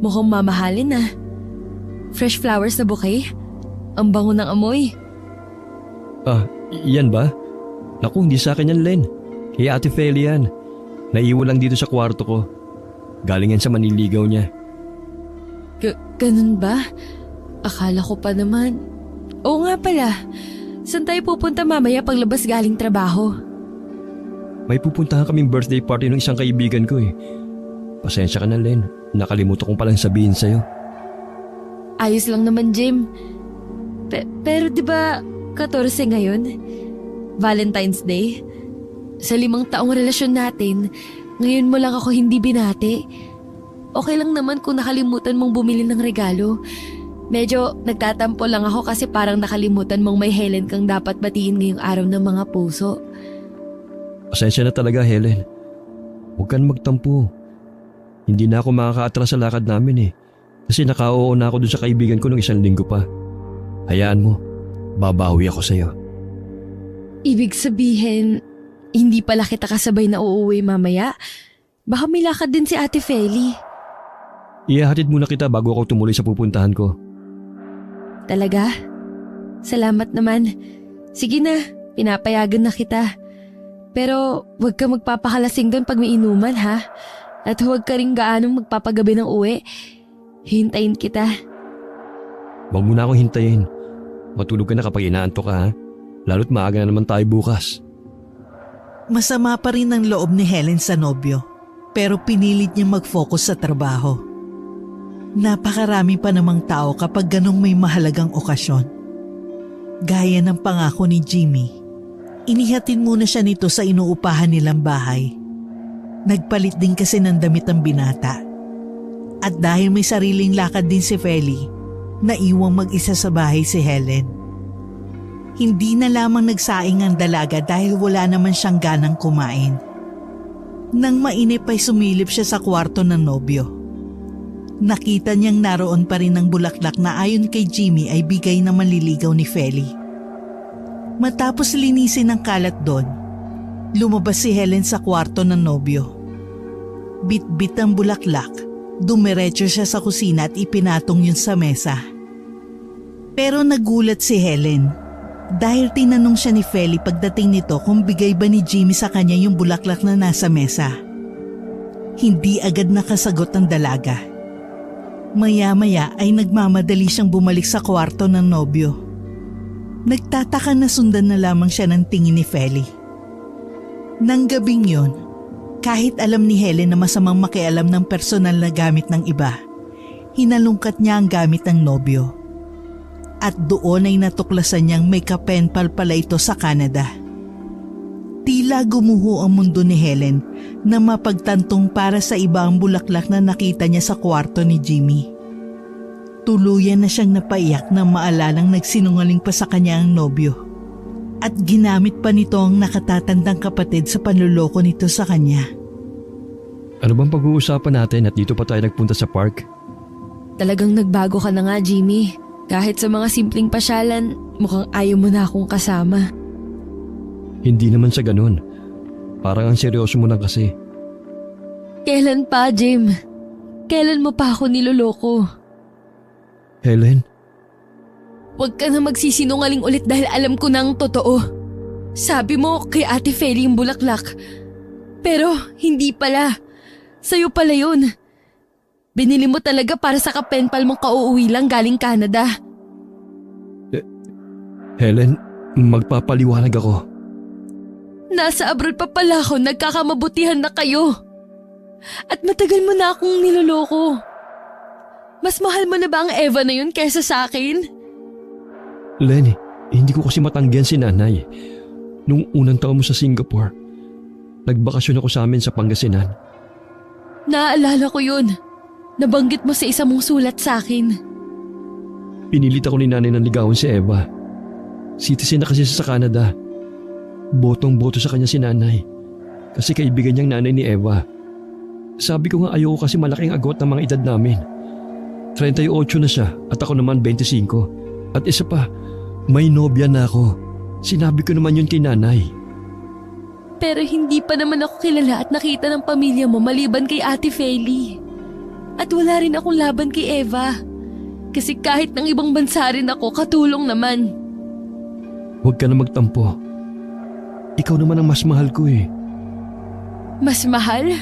Mukhang mamahalin na. Fresh flowers na bouquet? Ang bango ng amoy. Yan ba? Naku, hindi sa akin yan, Len. Kaya Ate Feli yan. Naiwan lang dito sa kwarto ko. Galing yan sa maniligaw niya. Ganun ba? Akala ko pa naman. Oo nga pala. Saan tayo pupunta mamaya paglabas galing trabaho? May pupuntahan kaming birthday party ng isang kaibigan ko eh. Pasensya ka na, Len. Nakalimutan kong palang sabihin sa'yo. Ayos lang naman, Jim. Pero di ba 14 ngayon? Valentine's Day? Sa 5 taong relasyon natin, ngayon mo lang ako hindi binati. Okay lang naman kung nakalimutan mong bumili ng regalo. Medyo nagtatampo lang ako kasi parang nakalimutan mong may Helen kang dapat batiin ngayong araw ng mga puso. Pasensya na talaga, Helen. Huwag kang magtampo. Hindi na ako makakaatras sa lakad namin eh. Kasi naka-oo na ako dun sa kaibigan ko ng 1 linggo pa. Hayaan mo, babawi ako sa'yo. Ibig sabihin, hindi pala kita kasabay na uuwi mamaya? Baka may lakad din si Ate Feli. Ihahatid muna kita bago ako tumuloy sa pupuntahan ko. Talaga? Salamat naman. Sige na, pinapayagan na kita. Pero huwag ka magpapakalasing doon pag may inuman ha? At huwag ka rin gaanong magpapagabi ng uwi. Hintayin kita. Huwag mo na akong hintayin. Matulog ka na kapag inaantok ka ha? Lalo't maaga na naman tayo bukas. Masama pa rin ang loob ni Helen sa nobyo, pero pinilit niya mag-focus sa trabaho. Napakarami pa namang tao kapag ganong may mahalagang okasyon. Gaya ng pangako ni Jimmy, inihatid muna siya nito sa inuupahan nilang bahay. Nagpalit din kasi ng damit ang binata. At dahil may sariling lakad din si Feli, naiwang mag-isa sa bahay si Helen. Hindi na lamang nagsaing ang dalaga dahil wala naman siyang ganang kumain. Nang mainip ay sumilip siya sa kwarto ng nobyo. Nakita niyang naroon pa rin ang bulaklak na ayon kay Jimmy ay bigay na manliligaw ni Feli. Matapos linisin ang kalat doon, lumabas si Helen sa kwarto ng nobyo. Bit-bit ang bulaklak, dumiretso siya sa kusina at ipinatong yun sa mesa. Pero nagulat si Helen dahil tinanong siya ni Feli pagdating nito kung bigay ba ni Jimmy sa kanya yung bulaklak na nasa mesa. Hindi agad nakasagot ang dalaga. Maya-maya ay nagmamadali siyang bumalik sa kwarto ng nobyo. Nagtataka na sundan na lamang siya ng tingin ni Feli. Nang gabing yon, kahit alam ni Helen na masamang makialam ng personal na gamit ng iba, hinalungkat niya ang gamit ng nobyo. At doon ay natuklasan niyang may kapenpal pala ito sa Canada. Tila gumuho ang mundo ni Helen na mapagtantong para sa iba ang bulaklak na nakita niya sa kwarto ni Jimmy. Tuluyan na siyang napaiyak na maalalang nagsinungaling pa sa kanya ang nobyo. At ginamit pa nito ang nakatatandang kapatid sa panluloko nito sa kanya. Ano bang pag-uusapan natin at dito pa tayo nagpunta sa park? Talagang nagbago ka na nga, Jimmy. Kahit sa mga simpleng pasyalan, mukhang ayaw mo na akong kasama. Hindi naman sa ganun. Parang ang seryoso mo na kasi. Kailan pa, Jim? Kailan mo pa ako niloloko? Helen? Huwag ka na magsisinungaling ulit dahil alam ko na ang totoo. Sabi mo kay Ate Feli yung bulaklak. Pero hindi pala. Sa'yo pala yun. Binili mo talaga para sa kapenpal mong kauuwi lang galing Canada. Helen, magpapaliwanag ako. Nasa abroad pa pala ako, nagkakamabutihan na kayo. At matagal mo na akong niloloko. Mas mahal mo na ba ang Eva na yun kaysa sa akin? Lenny, hindi ko kasi matanggihan si nanay. Nung unang taon mo sa Singapore, nagbakasyon ako sa amin sa Pangasinan. Naaalala ko yun. Nabanggit mo sa isa mong sulat sa akin. Pinilit ako ni nanay ng ligawan si Eva. Citizen na kasi siya sa Canada. Botong-boto sa kanya si nanay. Kasi kaibigan niyang nanay ni Eva. Sabi ko nga ayoko kasi malaking agwat ng mga edad namin. 38 na siya at ako naman 25. At isa pa, may nobya na ako. Sinabi ko naman yun kay nanay. Pero hindi pa naman ako kilala at nakita ng pamilya mo maliban kay Ate Feli. At wala rin akong laban kay Eva. Kasi kahit ng ibang bansa rin ako, katulong naman. Huwag ka na magtampo. Ikaw naman ang mas mahal ko eh. Mas mahal?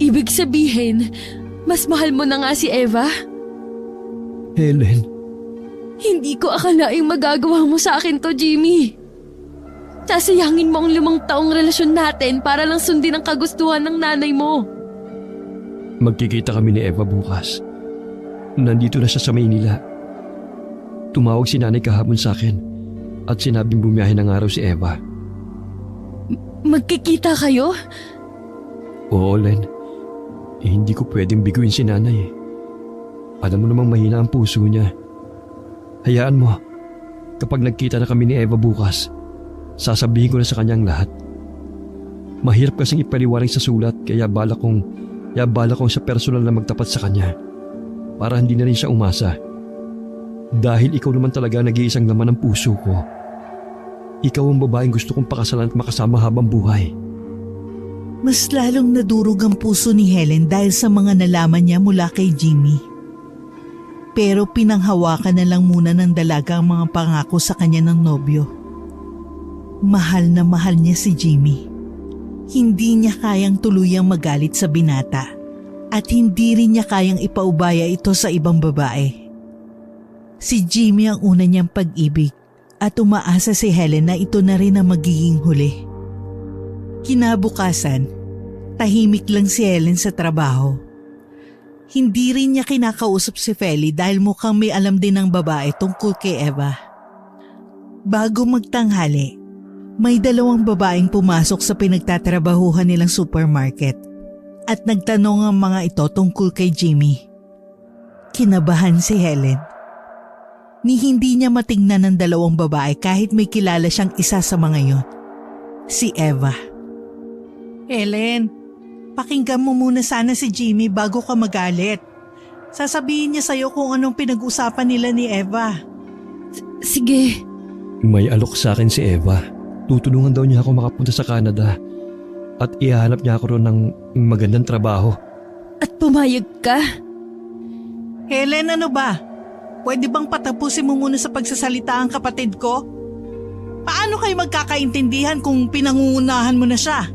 Ibig sabihin, mas mahal mo na nga si Eva? Helen, Hindi ko akalaing magagawa mo sa akin to, Jimmy. Sasayangin mo ang 5 taong relasyon natin para lang sundin ang kagustuhan ng nanay mo. magkikita kami ni Eva bukas. Nandito na siya sa Maynila. Tumawag si nanay kahapon sa akin at sinabing bumiyahe ng araw si Eva. Magkikita kayo? Oo, Len. Hindi ko pwedeng biguin si nanay eh. Alam mo namang mahina ang puso niya. Hayaan mo, kapag nagkita na kami ni Eva bukas, sasabihin ko na sa kanyang lahat. Mahirap kasing ipaliwanag sa sulat kaya bala kong sa personal na magtapat sa kanya para hindi na rin siya umasa. Dahil ikaw naman talaga nag-iisang laman ng puso ko. Ikaw ang babaeng gusto kong pakasalan at makasama habang buhay. Mas lalong nadurog ang puso ni Helen dahil sa mga nalaman niya mula kay Jimmy. Pero pinanghawakan na lang muna ng dalaga ang mga pangako sa kanya ng nobyo. Mahal na mahal niya si Jimmy. Hindi niya kayang tuluyang magalit sa binata at hindi rin niya kayang ipaubaya ito sa ibang babae. Si Jimmy ang una niyang pag-ibig at umaasa si Helen na ito na rin ang magiging huli. Kinabukasan, tahimik lang si Helen sa trabaho. Hindi rin niya kinakausap si Feli dahil mukhang may alam din ng babae tungkol kay Eva. Bago magtanghali, may 2 babaeng pumasok sa pinagtatrabahuhan nilang supermarket at nagtanong ang mga ito tungkol kay Jimmy. Kinabahan si Helen. Ni hindi niya matingnan ng 2 babae kahit may kilala siyang isa sa mga yon. Si Eva. Helen, pakinggan mo muna sana si Jimmy bago ka magalit. Sasabihin niya sa'yo kung anong pinag-usapan nila ni Eva. Sige. May alok sa akin si Eva. Tutulungan daw niya ako makapunta sa Canada at ihahanap niya ako ron ng magandang trabaho. At pumayag ka? Helen, ano ba? Pwede bang patapusin mo muna sa pagsasalita ang kapatid ko? Paano kayo magkakaintindihan kung pinangungunahan mo na siya?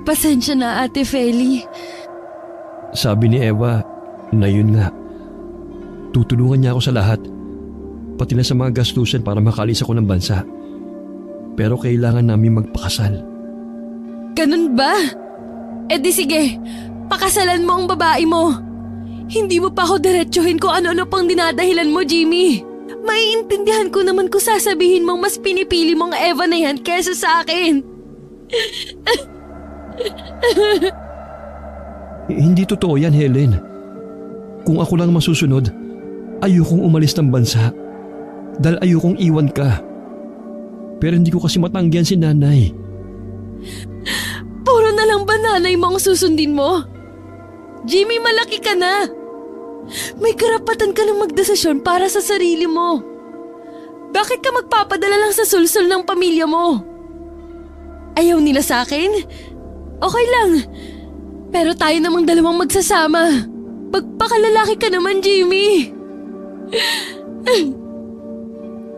Pasensya na, Ate Feli. Sabi ni Eva na yun nga. Tutulungan niya ako sa lahat, pati na sa mga gastusin para makalis ako ng bansa. Pero kailangan namin magpakasal. Ganun ba? E di sige, pakasalan mo ang babae mo. Hindi mo pa ako diretsuhin kung ano-ano pang dinadahilan mo, Jimmy. Maiintindihan ko naman kung sasabihin mong mas pinipili mong Eva na yan kesa sa akin. Hindi totoo yan, Helen. Kung ako lang masusunod, ayokong umalis ng bansa dahil ayokong iwan ka. Pero hindi ko kasi matanggihan si nanay. Puro na lang ba nanay mo ang susundin mo? Jimmy, malaki ka na. May karapatan ka ng magdesisyon para sa sarili mo. Bakit ka magpapadala lang sa sulsul ng pamilya mo? Ayaw nila sa akin? Okay lang. Pero tayo namang 2 magsasama. Pagpakalalaki ka naman, Jimmy.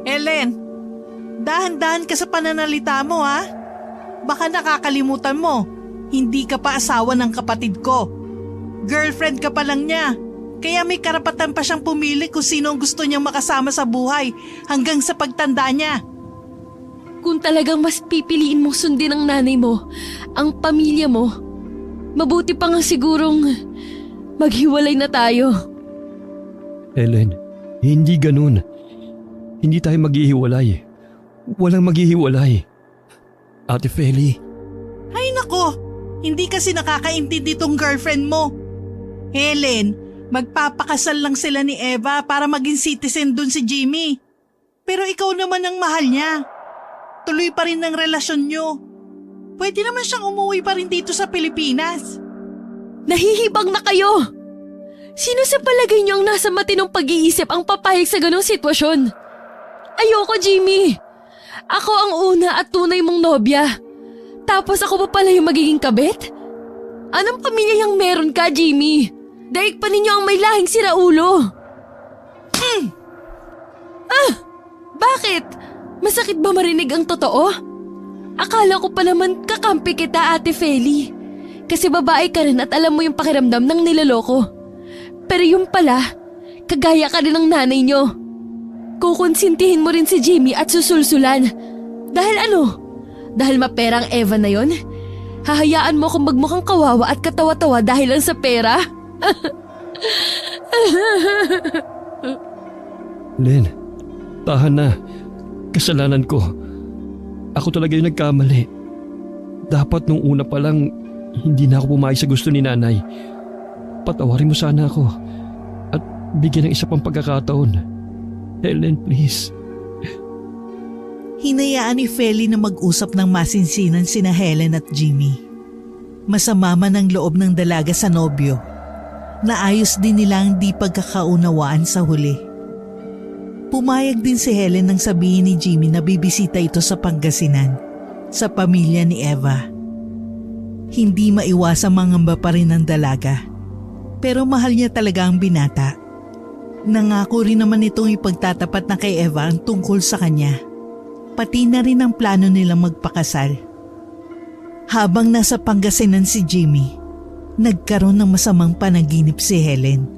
Helen, dahan-dahan ka sa pananalita mo ha. Baka nakakalimutan mo, hindi ka pa asawa ng kapatid ko. Girlfriend ka pa lang niya. Kaya may karapatan pa siyang pumili kung sino ang gusto niyang makasama sa buhay hanggang sa pagtanda niya. Kung talagang mas pipiliin mong sundin ang nanay mo, ang pamilya mo, mabuti pa nga sigurong maghiwalay na tayo. Helen, hindi ganun. Hindi tayo maghihiwalay. Walang maghihiwalay. Ate Feli. Ay nako, hindi kasi nakakaintindi tong girlfriend mo. Helen, magpapakasal lang sila ni Eva para maging citizen dun si Jimmy. Pero ikaw naman ang mahal niya. Tuloy pa rin ang relasyon nyo. Pwede naman siyang umuwi pa rin dito sa Pilipinas. Nahihibang na kayo! Sino sa palagay niyo ang nasa matinong pag-iisip ang papayag sa ganong sitwasyon? Ayoko, Jimmy! Ako ang una at tunay mong nobya. Tapos ako pa pala yung magiging kabit? Anong pamilya yung meron ka, Jimmy? Daig pa ninyo ang may lahing siraulo. Bakit? Masakit ba marinig ang totoo? Akala ko pa naman kakampi kita, Ate Feli. Kasi babae ka rin at alam mo yung pakiramdam ng niloloko. Pero yung pala, kagaya ka rin ng nanay nyo. Kukonsintihin mo rin si Jimmy at susulsulan. Dahil ano? Dahil mapera ang Eva na yon? Hahayaan mo akong magmukhang kawawa at katawa-tawa dahil lang sa pera? Len, tahan na. Kasalanan ko. Ako talaga yung nagkamali. Dapat nung una pa lang, hindi na ako pumayag sa gusto ni nanay. Patawarin mo sana ako at bigyan ng isa pang pagkakataon. Helen, please. Hinayaan ni Feli na mag-usap ng masinsinan sina Helen at Jimmy. Masama man ang loob ng dalaga sa nobyo. Naayos din nila ang di pagkakaunawaan sa huli. Pumayag din si Helen nang sabihin ni Jimmy na bibisita ito sa Pangasinan, sa pamilya ni Eva. Hindi maiwasang mangamba pa rin ng dalaga. Pero mahal niya talaga ang binata. Nangako rin naman itong ipagtatapat na kay Eva ang tungkol sa kanya. Pati na rin ang plano nilang magpakasal. Habang nasa Pangasinan si Jimmy, nagkaroon ng masamang panaginip si Helen.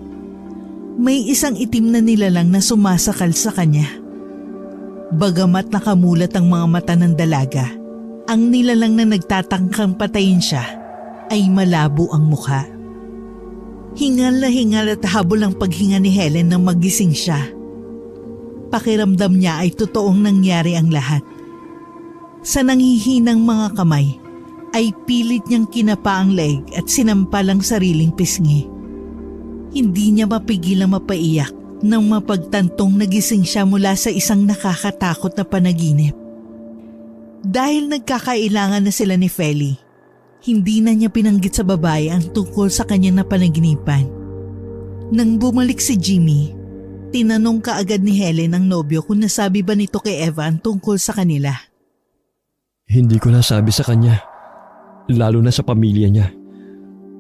May isang itim na nilalang na sumasakal sa kanya. Bagamat nakamulat ang mga mata ng dalaga, ang nilalang na nagtatangkang patayin siya ay malabo ang mukha. Hingal na hingal at habol ang paghinga ni Helen nang magising siya. Pakiramdam niya ay totoong nangyari ang lahat. Sa nanghihinang mga kamay ay pilit niyang kinapa ang leg at sinampal ang sariling pisngi. Hindi niya mapigilang mapaiyak nang mapagtantong nagising siya mula sa isang nakakatakot na panaginip. Dahil nagkakailangan na sila ni Feli, hindi na niya binanggit sa babae ang tungkol sa kanyang napanaginipan. Nang bumalik si Jimmy, tinanong kaagad ni Helen ang nobyo kung nasabi ba nito kay Eva ang tungkol sa kanila. Hindi ko nasabi sa kanya, lalo na sa pamilya niya.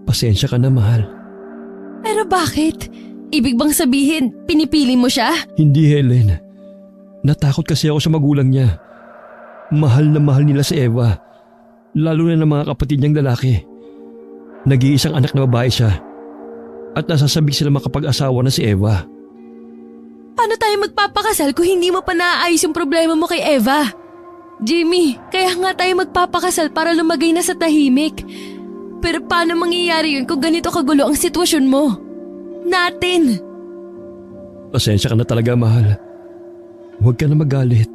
Pasensya ka na, mahal. Pero bakit? Ibig bang sabihin, pinipili mo siya? Hindi, Helen. Natakot kasi ako sa magulang niya. Mahal na mahal nila si Eva, lalo na ng mga kapatid niyang lalaki. Nag-iisang anak na babae siya at nasasabik sila makapag-asawa na si Eva. Paano tayo magpapakasal kung hindi mo pa naaayos yung problema mo kay Eva? Jimmy, kaya nga tayo magpapakasal para lumagay na sa tahimik. Pero paano mangyayari yun kung ganito kagulo ang sitwasyon mo? Natin! Pasensya ka na talaga, mahal. Huwag ka na magalit.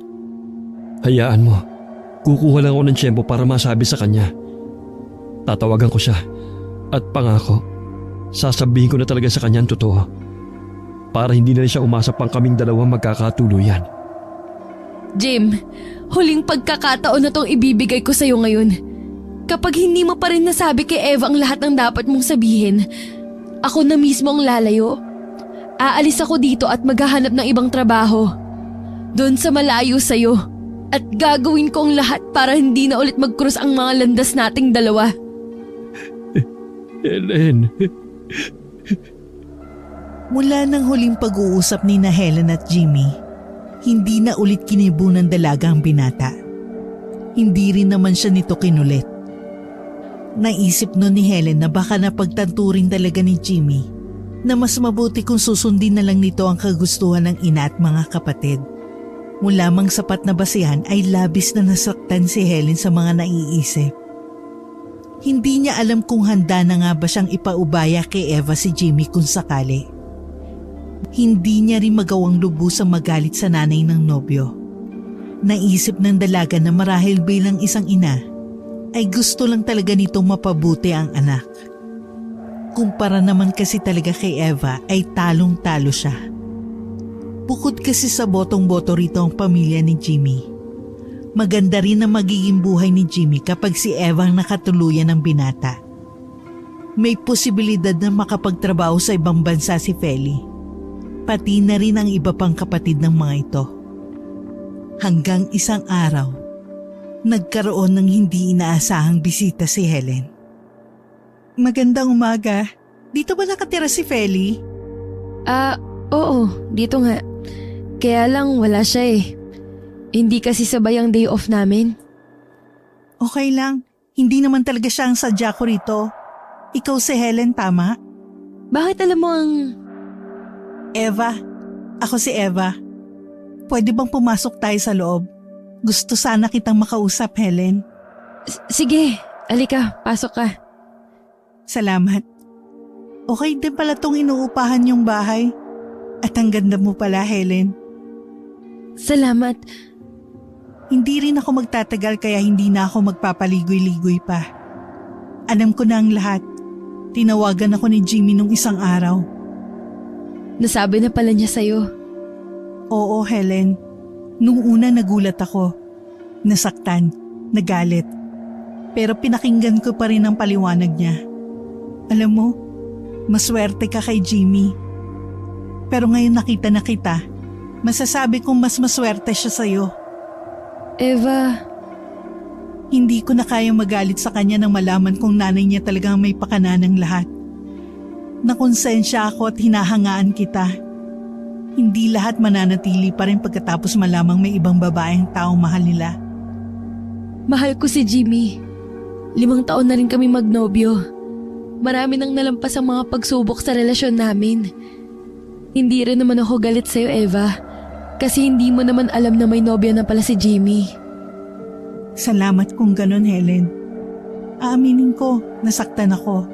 Hayaan mo. Kukuha lang ako ng tiyempo para masabi sa kanya. Tatawagan ko siya at pangako, sasabihin ko na talaga sa kanya ang totoo. Para hindi na siya umasa pang kaming dalawang magkakatuluyan. Jim, huling pagkakataon na tong ibibigay ko sa'yo ngayon. Kapag hindi mo pa rin nasabi kay Eva ang lahat ng dapat mong sabihin, ako na mismo ang lalayo. Aalis ako dito at maghahanap ng ibang trabaho. Doon sa malayo sa'yo. At gagawin ko ang lahat para hindi na ulit mag-cross ang mga landas nating dalawa. Helen. Mula ng huling pag-uusap ni na Helen at Jimmy, hindi na ulit kinibo ng dalaga ang binata. Hindi rin naman siya nito kinulit. Naisip no ni Helen na baka napagtanturin talaga ni Jimmy na mas mabuti kung susundin na lang nito ang kagustuhan ng ina at mga kapatid. Mula mang sapat na basihan ay labis na nasaktan si Helen sa mga naiisip. Hindi niya alam kung handa na nga ba siyang ipaubaya kay Eva si Jimmy kung sakali. Hindi niya rin magawang lubusang magalit sa nanay ng nobyo. Naisip ng dalaga na marahil bilang isang ina, ay gusto lang talaga nitong mapabuti ang anak. Kumpara naman kasi talaga kay Eva ay talong-talo siya. Bukod kasi sa botong-boto rito ang pamilya ni Jimmy. Maganda rin ang magiging buhay ni Jimmy kapag si Eva ang nakatuluyan ng binata. May posibilidad na makapagtrabaho sa ibang bansa si Feli. Pati na rin ang iba pang kapatid ng mga ito. Hanggang isang araw, Nagkaroon ng hindi inaasahang bisita si Helen. Magandang umaga. Dito ba nakatira si Feli? Oo, dito nga. Kaya lang wala siya eh. Hindi kasi sabay ang day off namin. Okay lang. Hindi naman talaga siya ang sadya ko rito. Ikaw si Helen, tama? Bakit alam mo ang... Eva. Ako si Eva. Pwede bang pumasok tayo sa loob? Gusto sana kitang makausap, Helen. Sige, alika, pasok ka. Salamat. Okay din pala tong inuupahan yung bahay. At ang ganda mo pala, Helen. Salamat. Hindi rin ako magtatagal kaya hindi na ako magpapaligoy-ligoy pa. Alam ko na ang lahat. Tinawagan ako ni Jimmy nung isang araw. Nasabi na pala niya sa'yo. Oo, Helen. Nung una nagulat ako. Nasaktan, nagalit. Pero pinakinggan ko pa rin ang paliwanag niya. Alam mo, maswerte ka kay Jimmy. Pero ngayon nakita na kita, masasabi kong mas maswerte siya sa'yo. Eva, Hindi ko na kayang magalit sa kanya nang malaman kong nanay niya talagang may pakana ng lahat. Nakonsensya ako at hinahangaan kita. Hindi lahat mananatili pa rin pagkatapos malamang may ibang babaeng taong mahal nila. mahal ko si Jimmy. 5 taon na rin kami magnobyo. Marami nang nalampas ang mga pagsubok sa relasyon namin. Hindi rin naman ako galit sa'yo, Eva. Kasi hindi mo naman alam na may nobya na pala si Jimmy. Salamat kung ganun, Helen. Aaminin ko, nasaktan ako.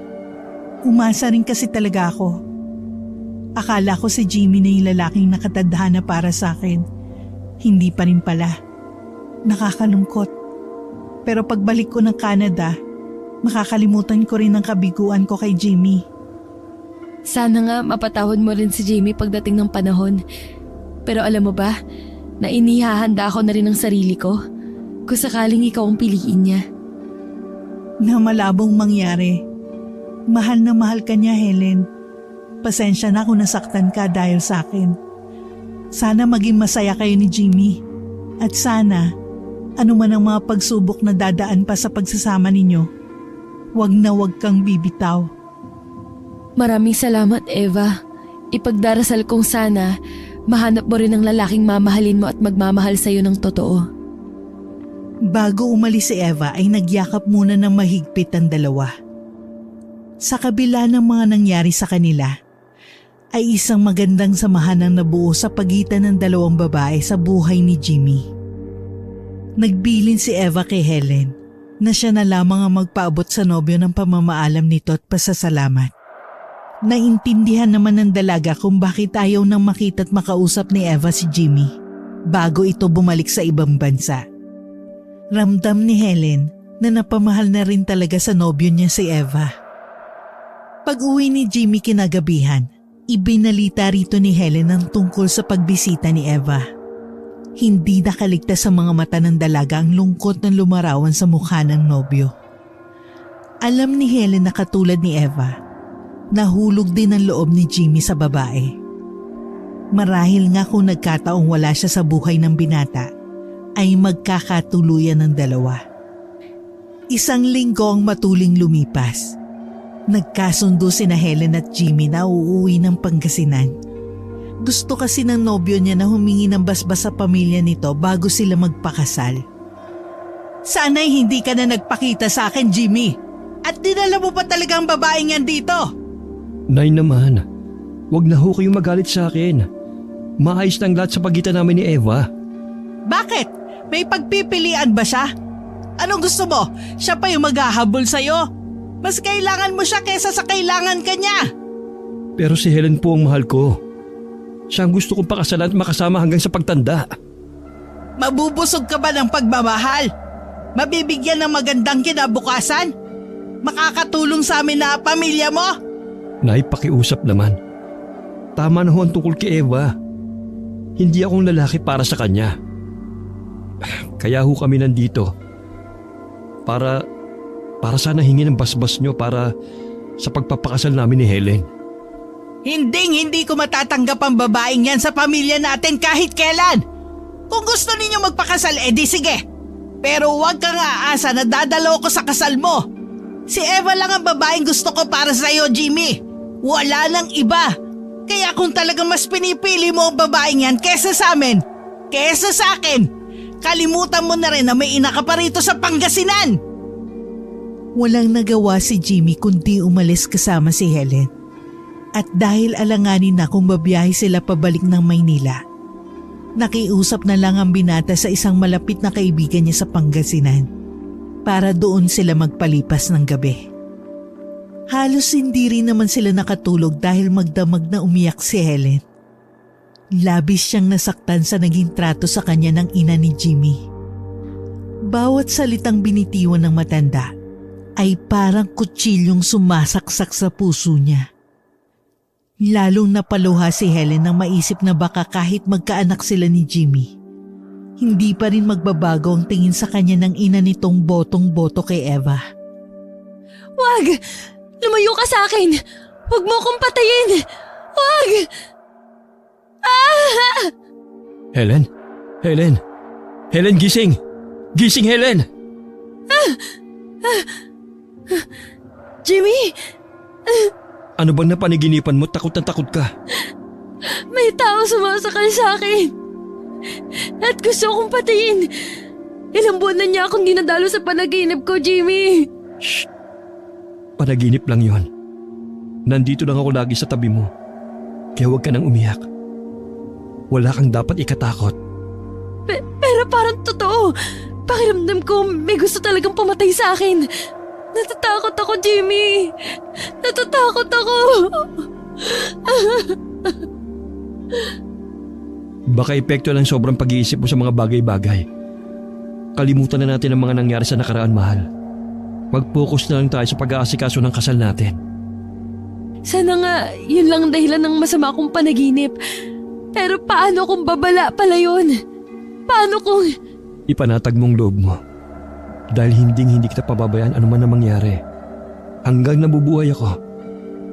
Umasa rin kasi talaga ako. Akala ko si Jimmy na yung lalaking nakatadhana para sa akin. Hindi pa rin pala. Nakakalungkot. Pero pagbalik ko ng Canada, makakalimutan ko rin ang kabiguan ko kay Jimmy. Sana nga mapatawad mo rin si Jimmy pagdating ng panahon. Pero alam mo ba, na inihahanda ako na rin ang sarili ko kung sakaling ikaw ang piliin niya. Na malabong mangyari. Mahal na mahal ka niya, Helen. Pasensya na kung nasaktan ka dahil sa akin. Sana maging masaya kayo ni Jimmy. At sana, ano man ang mga pagsubok na dadaan pa sa pagsasama ninyo, wag na wag kang bibitaw. Maraming salamat, Eva. Ipagdarasal kong sana mahanap mo rin ang lalaking mamahalin mo at magmamahal sa'yo ng totoo. Bago umalis si Eva ay nagyakap muna ng mahigpit ang dalawa. Sa kabila ng mga nangyari sa kanila, ay isang magandang samahan ang nabuo sa pagitan ng dalawang babae sa buhay ni Jimmy. Nagbilin si Eva kay Helen na siya na lamang ang magpaabot sa nobyo ng pamamaalam nito at pasasalamat. Naintindihan naman ng dalaga kung bakit ayaw nang makita at makausap ni Eva si Jimmy bago ito bumalik sa ibang bansa. Ramdam ni Helen na napamahal na rin talaga sa nobyo niya si Eva. Pag-uwi ni Jimmy kinagabihan, ibinalita rito ni Helen ang tungkol sa pagbisita ni Eva. Hindi nakaligtas sa mga mata ng dalaga ang lungkot na lumarawan sa mukha ng nobyo. Alam ni Helen na katulad ni Eva, nahulog din ang loob ni Jimmy sa babae. Marahil nga kung nagkataong wala siya sa buhay ng binata, ay magkakatuluyan ng dalawa. Isang linggo ang matuling lumipas. Nagkasundo sina Helen at Jimmy na uuwi ng Pangasinan. Gusto kasi ng nobyo niya na humingi ng basbas sa pamilya nito bago sila magpakasal. Sana'y hindi ka na nagpakita sa akin, Jimmy. At dinala mo pa talagang babaeng yan dito. Nay naman, wag na ho kayong magalit sa akin. Maayos na ang lahat sa pagitan namin ni Eva. Bakit? May pagpipilian ba siya? Anong gusto mo? Siya pa yung maghahabol sa'yo? Mas kailangan mo siya kesa sa kailangan ka niya. Pero si Helen po ang mahal ko. Siya ang gusto kong pakasalan at makasama hanggang sa pagtanda. Mabubusog ka ba ng pagmamahal? Mabibigyan ng magandang kinabukasan? Makakatulong sa amin na pamilya mo? Nay, pakiusap naman. Tama na ho ang tungkol kay Eva. Hindi akong lalaki para sa kanya. Kaya ho kami nandito. Para sana hingi ng basbas nyo para sa pagpapakasal namin ni Helen. Hindi ko matatanggap ang babaeng yan sa pamilya natin kahit kailan. Kung gusto ninyo magpakasal, edi sige. Pero huwag kang aasa na dadalo ko sa kasal mo. Si Eva lang ang babaeng gusto ko para sa'yo, Jimmy. Wala nang iba. Kaya kung talagang mas pinipili mo ang babaeng yan kesa sa amin, kesa sa akin, kalimutan mo na rin na may ina ka pa rito sa Pangasinan. Walang nagawa si Jimmy kundi umalis kasama si Helen. At dahil alanganin na kung babiyahe sila pabalik ng Maynila, nakiusap na lang ang binata sa isang malapit na kaibigan niya sa Pangasinan para doon sila magpalipas ng gabi. Halos hindi rin naman sila nakatulog dahil magdamag na umiyak si Helen. Labis siyang nasaktan sa naging trato sa kanya ng ina ni Jimmy. Bawat salitang binitiwan ng matanda ay parang kutsilyong sumasaksak sa puso niya. Lalong napaluha si Helen nang maisip na baka kahit magkaanak sila ni Jimmy, hindi pa rin magbabago ang tingin sa kanya ng ina nitong botong-boto kay Eva. Wag! Lumayo ka sa akin! Huwag mo akong patayin! Wag! Ah! Helen? Helen? Helen, gising! Gising, Helen! Jimmy! Ano bang napaniginipan mo? Takot na takot ka. May tao sumasakal sa akin! At gusto akong patayin! Ilang buwan na niya akong dinadalo sa panaginip ko, Jimmy! Shh! Panaginip lang yon. Nandito lang ako lagi sa tabi mo. Kaya huwag ka nang umiyak. Wala kang dapat ikatakot. Pero parang totoo. Pakiramdam ko may gusto talagang pumatay sa akin. Natatakot ako, Jimmy. Natatakot ako. Baka epekto lang sobrang pag-iisip mo sa mga bagay-bagay. Kalimutan na natin ang mga nangyari sa nakaraan, mahal. Mag-focus na lang tayo sa pag-aasikaso ng kasal natin. Sana nga yun lang dahilan ng masama kong panaginip. Pero paano kung babala pala yun? Paano kung... Ipanatag mong loob mo. Dahil hindi kita pababayaan anuman na mangyari. Hanggang nabubuhay ako,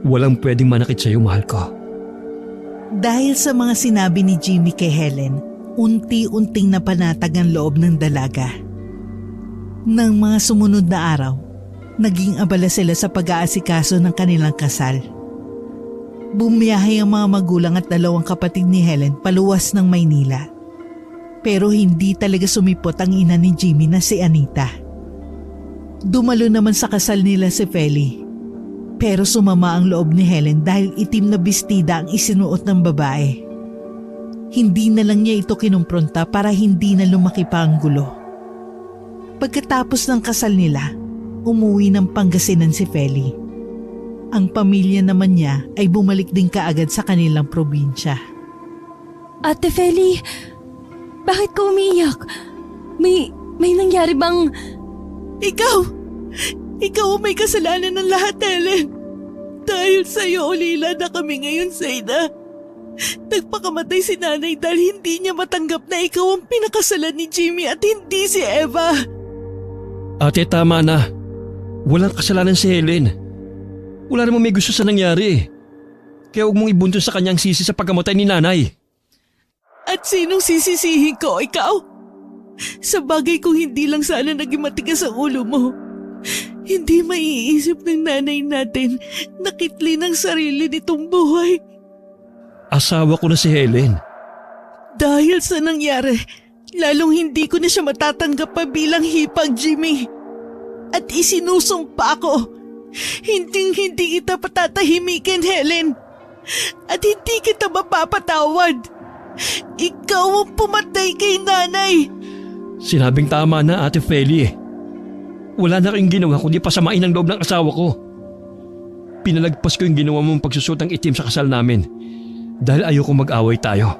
walang pwedeng manakit sa'yo, mahal ko. Dahil sa mga sinabi ni Jimmy kay Helen, unti-unting napanatag ang loob ng dalaga. Nang mga sumunod na araw, naging abala sila sa pag-aasikaso ng kanilang kasal. Bumiyahe ang mga magulang at dalawang kapatid ni Helen paluwas ng Maynila. Pero hindi talaga sumipot ang ina ni Jimmy na si Anita. Dumalo naman sa kasal nila si Feli. Pero sumama ang loob ni Helen dahil itim na bestida ang isinuot ng babae. Hindi na lang niya ito kinumpronta para hindi na lumaki pa ang gulo. Pagkatapos ng kasal nila, umuwi ng Pangasinan si Feli. Ang pamilya naman niya ay bumalik din kaagad sa kanilang probinsya. Ate Feli, bakit ka umiiyak? May nangyari bang... Ikaw ang may kasalanan ng lahat, Helen. Dahil sa'yo, ulila na kami ngayon, Zayda. Nagpakamatay si nanay dahil hindi niya matanggap na ikaw ang pinakasalan ni Jimmy at hindi si Eva. Ate, tama na. Walang kasalanan si Helen. Wala namang may gusto sa nangyari. Kaya huwag mong ibunton sa kanyang sisi sa pagkamatay ni nanay. At sinong sisisihin ko, ikaw? Sa bagay kung hindi lang sana naging matigas ang ulo mo. Hindi maiisip ng nanay natin na kitli ng sarili nitong buhay. Asawa ko na si Helen. Dahil sa nangyari, lalong hindi ko na siya matatanggap pa bilang hipag, Jimmy. At isinusumpa ko, hindi kita patatahimikin, Helen. At hindi kita mapapatawad. Ikaw ang pumatay kay nanay. Sinabing tama na, Ate Feli. Wala na kayong ginawa kundi pasamain ang loob ng asawa ko. Pinalagpas ko yung ginawa mong pagsusot ng itim sa kasal namin dahil ayoko mag-away tayo.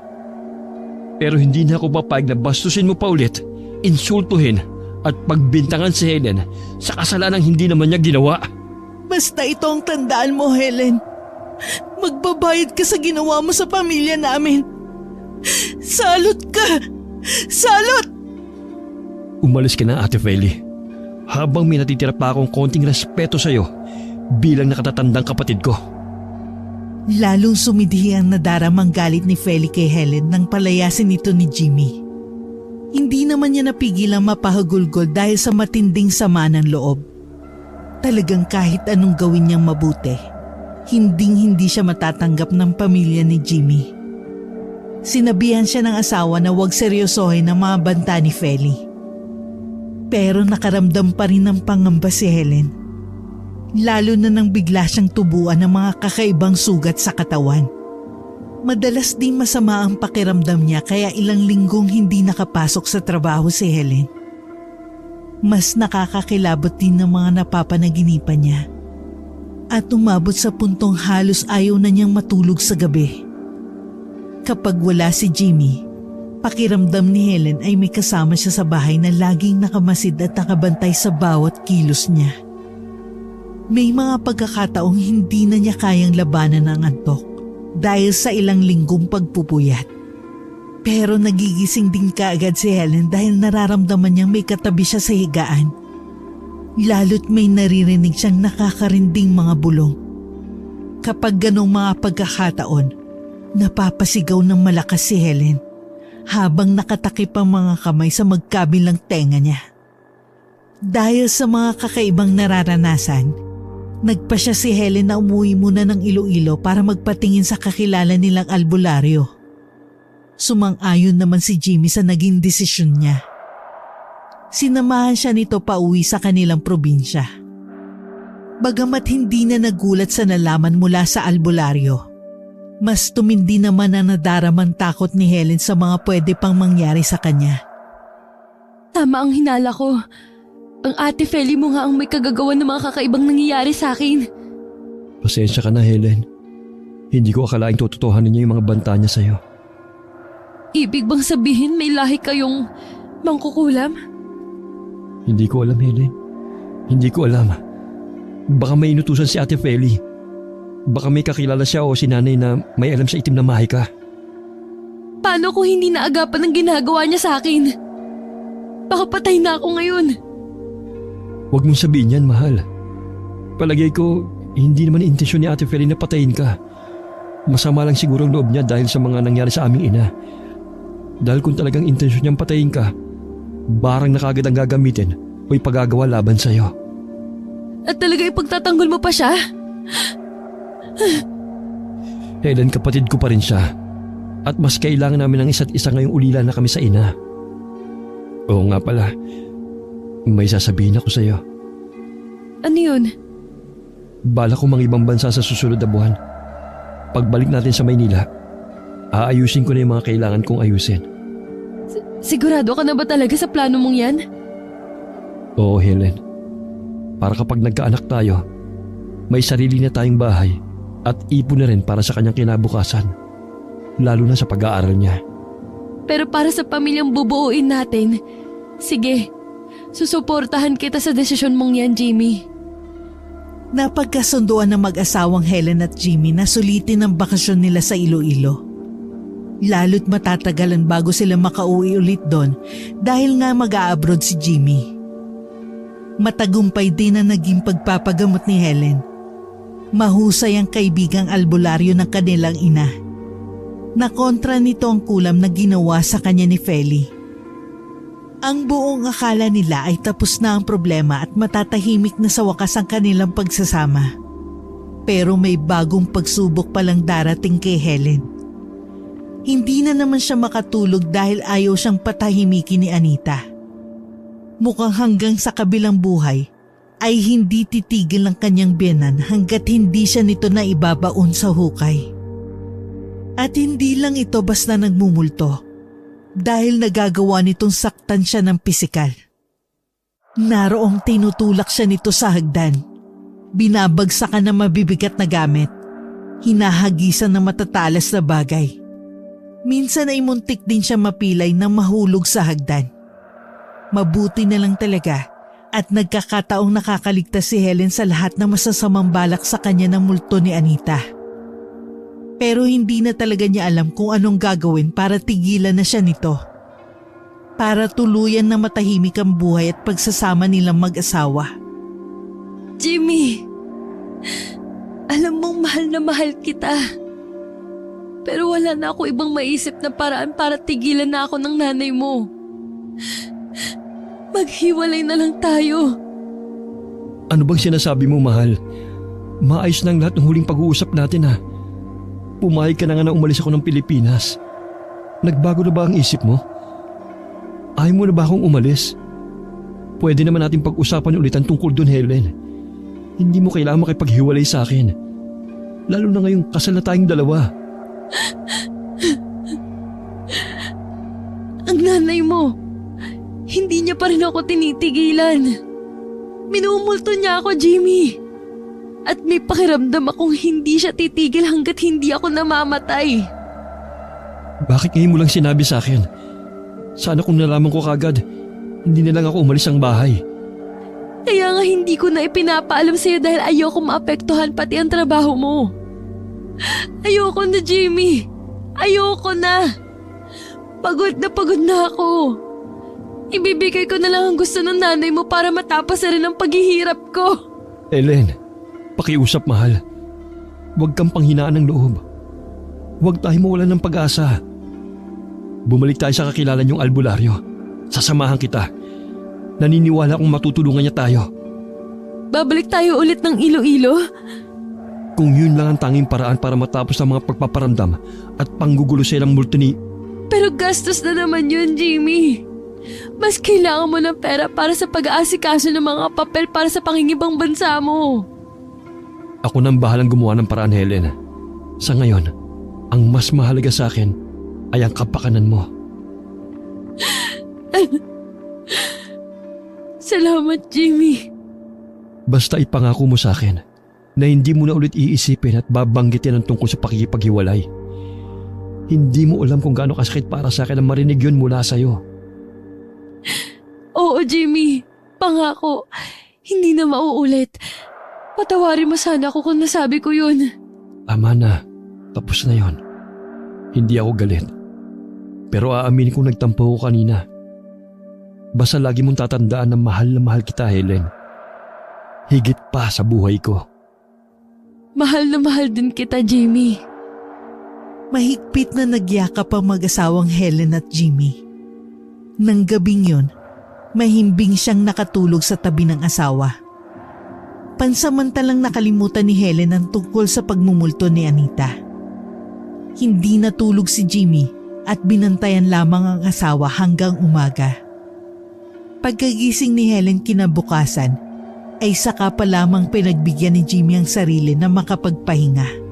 Pero hindi na ako papayag na bastusin mo pa ulit, insultuhin at pagbintangan si Helen sa kasalanang hindi naman niya ginawa. Basta ito ang tandaan mo, Helen. Magbabayad ka sa ginawa mo sa pamilya namin. Salot ka! Salot! Umalis ka na, Ate Feli. Habang may natitira pa akong konting respeto sa'yo bilang nakatatandang kapatid ko. Lalong sumidhi ang nadaramang galit ni Feli kay Helen nang palayasin ito ni Jimmy. Hindi naman niya napigilang mapahagulgol dahil sa matinding sama ng loob. Talagang kahit anong gawin niyang mabuti, hindi siya matatanggap ng pamilya ni Jimmy. Sinabihan siya ng asawa na huwag seryosohin ang mga banta ni Feli. Pero nakaramdam pa rin ng pangamba si Helen. Lalo na nang bigla siyang tubuan ng mga kakaibang sugat sa katawan. Madalas din masama ang pakiramdam niya kaya ilang linggong hindi nakapasok sa trabaho si Helen. Mas nakakakilabot din ng mga napapanaginipan niya. At umabot sa puntong halos ayaw na niyang matulog sa gabi. Kapag wala si Jimmy, pakiramdam ni Helen ay may kasama siya sa bahay na laging nakamasid at nakabantay sa bawat kilos niya. May mga pagkakataong hindi na niya kayang labanan ang antok dahil sa ilang linggong pagpupuyat. Pero nagigising din kaagad si Helen dahil nararamdaman niyang may katabi siya sa higaan. Lalo't may naririnig siyang nakakarinding mga bulong. Kapag ganong mga pagkakataon, napapasigaw ng malakas si Helen habang nakatakip ang mga kamay sa magkabilang tenga niya. Dahil sa mga kakaibang nararanasan, nagpasya si Helen na umuwi muna ng Iloilo para magpatingin sa kakilala nilang albularyo. Sumang-ayon naman si Jimmy sa naging desisyon niya. Sinamahan siya nito pauwi sa kanilang probinsya. Bagamat hindi na nagulat sa nalaman mula sa albularyo, mas tumindi naman ang nadaramang takot ni Helen sa mga pwede pang mangyari sa kanya. Tama ang hinala ko. Ang ate Feli mo nga ang may kagagawan ng mga kakaibang nangyayari sa akin. Pasensya ka na, Helen. Hindi ko akalaing tututuhanin niya yung mga banta niya sa'yo. Ibig bang sabihin may lahi kayong mangkukulam? Hindi ko alam, Helen. Hindi ko alam. Baka may inutusan si Ate Feli. Baka may kakilala siya o si nanay na may alam sa itim na mahika. Paano kung hindi naagapan ang ginagawa niya sa akin? Baka patay na ako ngayon. Huwag mong sabihin yan, mahal. Palagay ko, hindi naman intensyon ni Ate Feli na patayin ka. Masama lang siguro ang loob niya dahil sa mga nangyari sa aming ina. Dahil kung talagang intensyon niyang patayin ka, barang na kagad ang gagamitin o ipagagawa laban sa'yo. At talaga ipagtatanggol mo pa siya? Helen, kapatid ko pa rin siya. At mas kailangan namin ng isa't isa ngayong ulila na kami sa ina. Oo nga pala, may sasabihin ako sa'yo. Ano yun? Bala ko mang ibang bansa sa susunod na buwan. Pagbalik natin sa Maynila, aayusin ko na yung mga kailangan kong ayusin. Sigurado ka na ba talaga sa plano mong yan? Oo, Helen. Para kapag nagkaanak tayo, may sarili na tayong bahay at ipon na rin para sa kanyang kinabukasan, lalo na sa pag-aaral niya. Pero para sa pamilyang bubuuin natin, sige, susuportahan kita sa desisyon mong yan, Jimmy. Napagkasunduan ng mag-asawang Helen at Jimmy na sulitin ang bakasyon nila sa Iloilo. Lalo't matatagalan bago sila makauwi ulit doon dahil nga mag-a-abroad si Jimmy. Matagumpay din ang naging pagpapagamot ni Helen. Mahusay ang kaibigang albularyo ng kanilang ina. Nakontra nito ang kulam na ginawa sa kanya ni Feli. Ang buong akala nila ay tapos na ang problema at matatahimik na sa wakas ang kanilang pagsasama. Pero may bagong pagsubok palang darating kay Helen. Hindi na naman siya makatulog dahil ayaw siyang patahimikin ni Anita. Mukhang hanggang sa kabilang buhay ay hindi titigil ang kanyang biyenan hanggat hindi siya nito na ibabaon sa hukay. At hindi lang ito basta nagmumulto dahil nagagawa nitong saktan siya ng pisikal. Naroong tinutulak siya nito sa hagdan. Binabagsakan ng mabibigat na gamit. Hinahagisan ng matatalas na bagay. Minsan ay muntik din siya mapilay na mahulog sa hagdan. Mabuti na lang talaga at nagkakataong nakakaligtas si Helen sa lahat ng masasamang balak sa kanya ng multo ni Anita. Pero hindi na talaga niya alam kung anong gagawin para tigilan na siya nito. Para tuluyan na matahimik ang buhay at pagsasama nilang mag-asawa. Jimmy, alam mong mahal na mahal kita. Pero wala na ako ibang maisip na paraan para tigilan na ako ng nanay mo. Maghiwalay na lang tayo. Ano bang sinasabi mo, mahal? Maayos na ang lahat ng huling pag-uusap natin ha. Pumayag ka na nga na umalis ako ng Pilipinas. Nagbago na ba ang isip mo? Ayaw mo na ba akong umalis? Pwede naman natin pag-usapan ulit ang tungkol dun, Helen. Hindi mo kailangan makipaghiwalay sa akin. Lalo na ngayong kasal na tayong dalawa. Ang nanay mo, hindi niya pa rin ako tinitigilan. Minumulto niya ako, Jimmy. At may pakiramdam akong hindi siya titigil hanggat hindi ako namamatay. Bakit ngayon mo lang sinabi sa akin? Sana kung nalaman ko kagad, hindi na lang ako umalis ang bahay. Kaya nga hindi ko na ipinapaalam sa'yo dahil ayoko maapektuhan pati ang trabaho mo. Ayoko na, Jimmy. Ayoko na. Pagod na ako. Ibibigay ko na lang ang gusto ng nanay mo para matapos na rin ang paghihirap ko. Helen, pakiusap, mahal. Huwag kang panghinaan ng loob. Huwag tayo mawalan ng pag-asa. Bumalik tayo sa kakilala niyong albularyo. Sasamahan kita. Naniniwala akong matutulungan niya tayo. Babalik tayo ulit ng Iloilo? Kung yun lang ang tanging paraan para matapos ang mga pagpaparamdam at panggugulo sa ilang multo ni... Pero gastos na naman yun, Jimmy. Mas kailangan mo ng pera para sa pag-aasikaso ng mga papel para sa pangingibang bansa mo. Ako nang bahalang gumawa ng paraan, Helen. Sa ngayon, ang mas mahalaga sa akin ay ang kapakanan mo. Salamat, Jimmy. Basta ipangako mo sa akin na hindi mo na ulit iisipin at babanggitin ang tungkol sa pakikipaghiwalay. Hindi mo alam kung gaano kasakit para sa akin ang marinig yun mula sa'yo. Oo, Jimmy. Pangako. Hindi na mauulit. Patawarin mo sana ako kung nasabi ko yun. Tama na. Tapos na yon. Hindi ako galit. Pero aaminin kong nagtampo ko kanina. Basta lagi mong tatandaan na mahal kita, Helen. Higit pa sa buhay ko. Mahal na mahal din kita, Jimmy. Mahigpit na nagyakap ang mag-asawang Helen at Jimmy. Nang gabing yun, mahimbing siyang nakatulog sa tabi ng asawa. Pansamantalang nakalimutan ni Helen ang tungkol sa pagmumulto ni Anita. Hindi natulog si Jimmy at binantayan lamang ang asawa hanggang umaga. Pagkagising ni Helen kinabukasan, ay saka pa lamang pinagbigyan ni Jimmy ang sarili na makapagpahinga.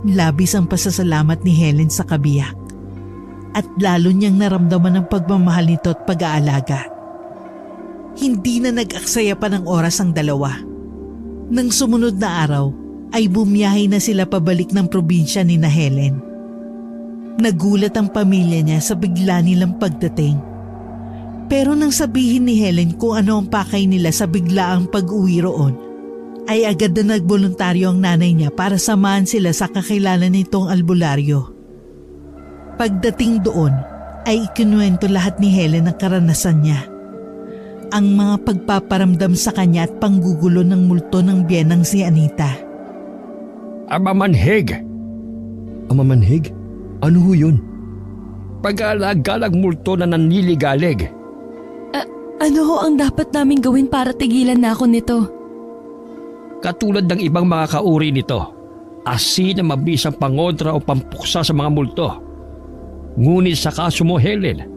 Labis ang pasasalamat ni Helen sa kabiyak at lalo niyang naramdaman ang pagmamahal nito at pag-aalaga. Hindi na nag-aksaya pa ng oras ang dalawa. Nang sumunod na araw ay bumiyahe na sila pabalik ng probinsya ni na Helen. Nagulat ang pamilya niya sa bigla nilang pagdating. Pero nang sabihin ni Helen kung ano ang pakay nila sa biglaang pag-uwi roon, ay agad na nagboluntaryo ang nanay niya para samahan sila sa kakilala nitong albularyo. Pagdating doon, ay ikinuwento lahat ni Helen ang karanasan niya. Ang mga pagpaparamdam sa kanya at panggugulo ng multo ng biyenang si Anita. Amamanhig! Amamanhig? Ano ho yun? Pag-alagalag multo na nanliligalig. Ano ho ang dapat naming gawin para tigilan na ako nito? Katulad ng ibang mga kauri nito, asin na mabisang pangontra o pampuksa sa mga multo. Ngunit sa kaso mo, Helen,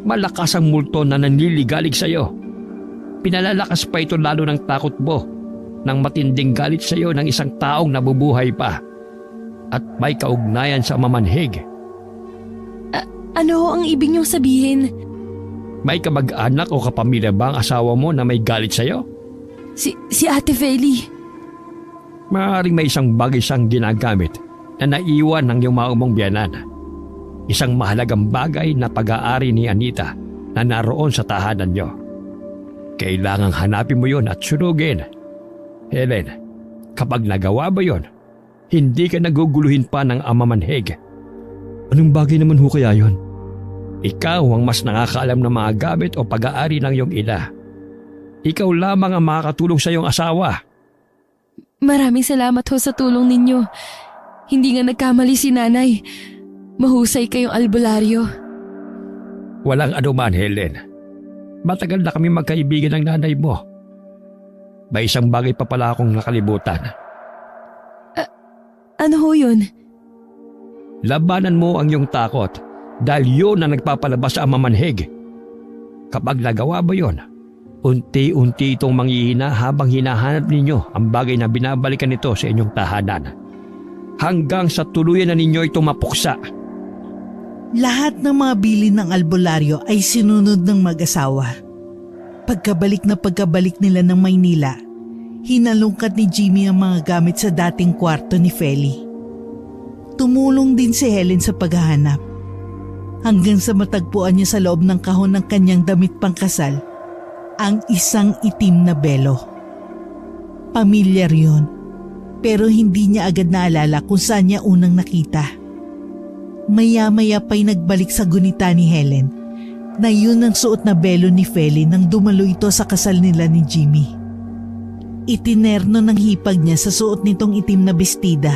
malakas ang multo na nanliligalig sa iyo. Pinalalakas pa ito lalo ng takot mo ng matinding galit sa iyo ng isang taong nabubuhay pa at may kaugnayan sa mamanhig. Ano ho ang ibig niyong sabihin? May kamag-anak o kapamilya ba ang asawa mo na may galit sa iyo? Si Ate Feli. Maaaring may isang bagay siyang ginagamit na naiwan ng iyong maumong biyanan. Isang mahalagang bagay na pag-aari ni Anita na naroon sa tahanan niyo. Kailangang hanapin mo yon at sunugin. Helen, kapag nagawa mo yon, hindi ka naguguluhin pa ng amamanhig. Anong bagay naman ho kaya yon? Ikaw ang mas nakakaalam ng mga gamit o pag-aari ng iyong ina. Ikaw lamang ang makakatulong sa iyong asawa. Maraming salamat ho sa tulong ninyo. Hindi nga nagkamali si nanay. Mahusay kayong albularyo. Walang anuman, Helen. Matagal na kami magkaibigan ng nanay mo. May isang bagay pa pala akong nakalimutan. Ano ho yun? Labanan mo ang iyong takot dahil yun ang nagpapalabas sa amamanhig. Kapag nagawa mo yun, unti-unti itong manghihina habang hinahanap ninyo ang bagay na binabalikan nito sa inyong tahanan. Hanggang sa tuluyan na ninyo itong mapuksa. Lahat ng mga bilin ng albularyo ay sinunod ng mag-asawa. Pagkabalik nila ng Maynila, hinalungkat ni Jimmy ang mga gamit sa dating kwarto ni Feli. Tumulong din si Helen sa paghahanap. Hanggang sa matagpuan niya sa loob ng kahon ng kanyang damit pangkasal, ang isang itim na belo. Pamilyar yun, pero hindi niya agad naalala kung saan niya unang nakita. Maya-maya pa'y nagbalik sa gunita ni Helen na yun ang suot na belo ni Feli nang dumalo ito sa kasal nila ni Jimmy. Itinerno ng hipag niya sa suot nitong itim na bestida.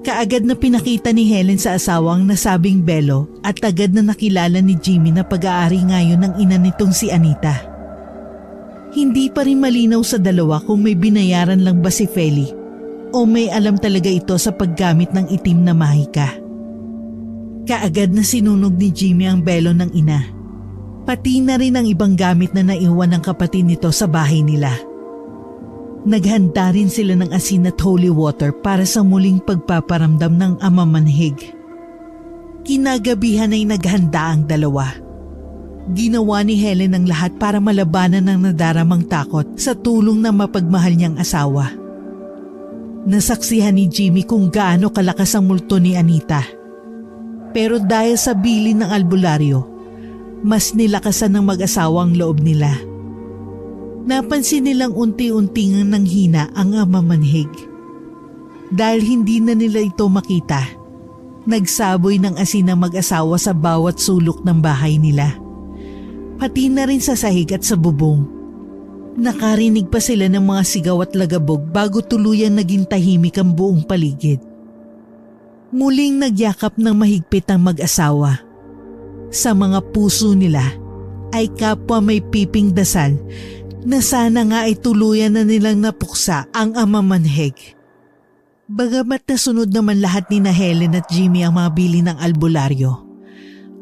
Kaagad na pinakita ni Helen sa asawa ang nasabing belo at agad na nakilala ni Jimmy na pag-aari ngayon ng ina nitong si Anita. Hindi pa rin malinaw sa dalawa kung may binayaran lang ba si Feli o may alam talaga ito sa paggamit ng itim na mahika. Kaagad na sinunog ni Jimmy ang belo ng ina. Pati na rin ang ibang gamit na naiwan ng kapatid nito sa bahay nila. Naghanda rin sila ng asin at holy water para sa muling pagpaparamdam ng amamanhig. Kinagabihan ay naghanda ang dalawa. Ginawa ni Helen ang lahat para malabanan ang nadaramang takot sa tulong ng mapagmahal niyang asawa. Nasaksihan ni Jimmy kung gaano kalakas ang multo ni Anita. Pero dahil sa bilin ng albularyo, mas nilakasan ng mag-asawa ang loob nila. Napansin nilang unti-unti ngang nanghina ang amamanhig. Dahil hindi na nila ito makita, nagsaboy ng asin ang mag-asawa sa bawat sulok ng bahay nila. Pati na rin sa sahig at sa bubong. Nakarinig pa sila ng mga sigaw at lagabog bago tuluyan naging tahimik ang buong paligid. Muling nagyakap ng mahigpit ang mag-asawa. Sa mga puso nila ay kapwa may piping dasal na sana nga ay tuluyan na nilang napuksa ang amamanhig. Bagamat nasunod naman lahat ni na Helen at Jimmy ang mga bili ng albularyo,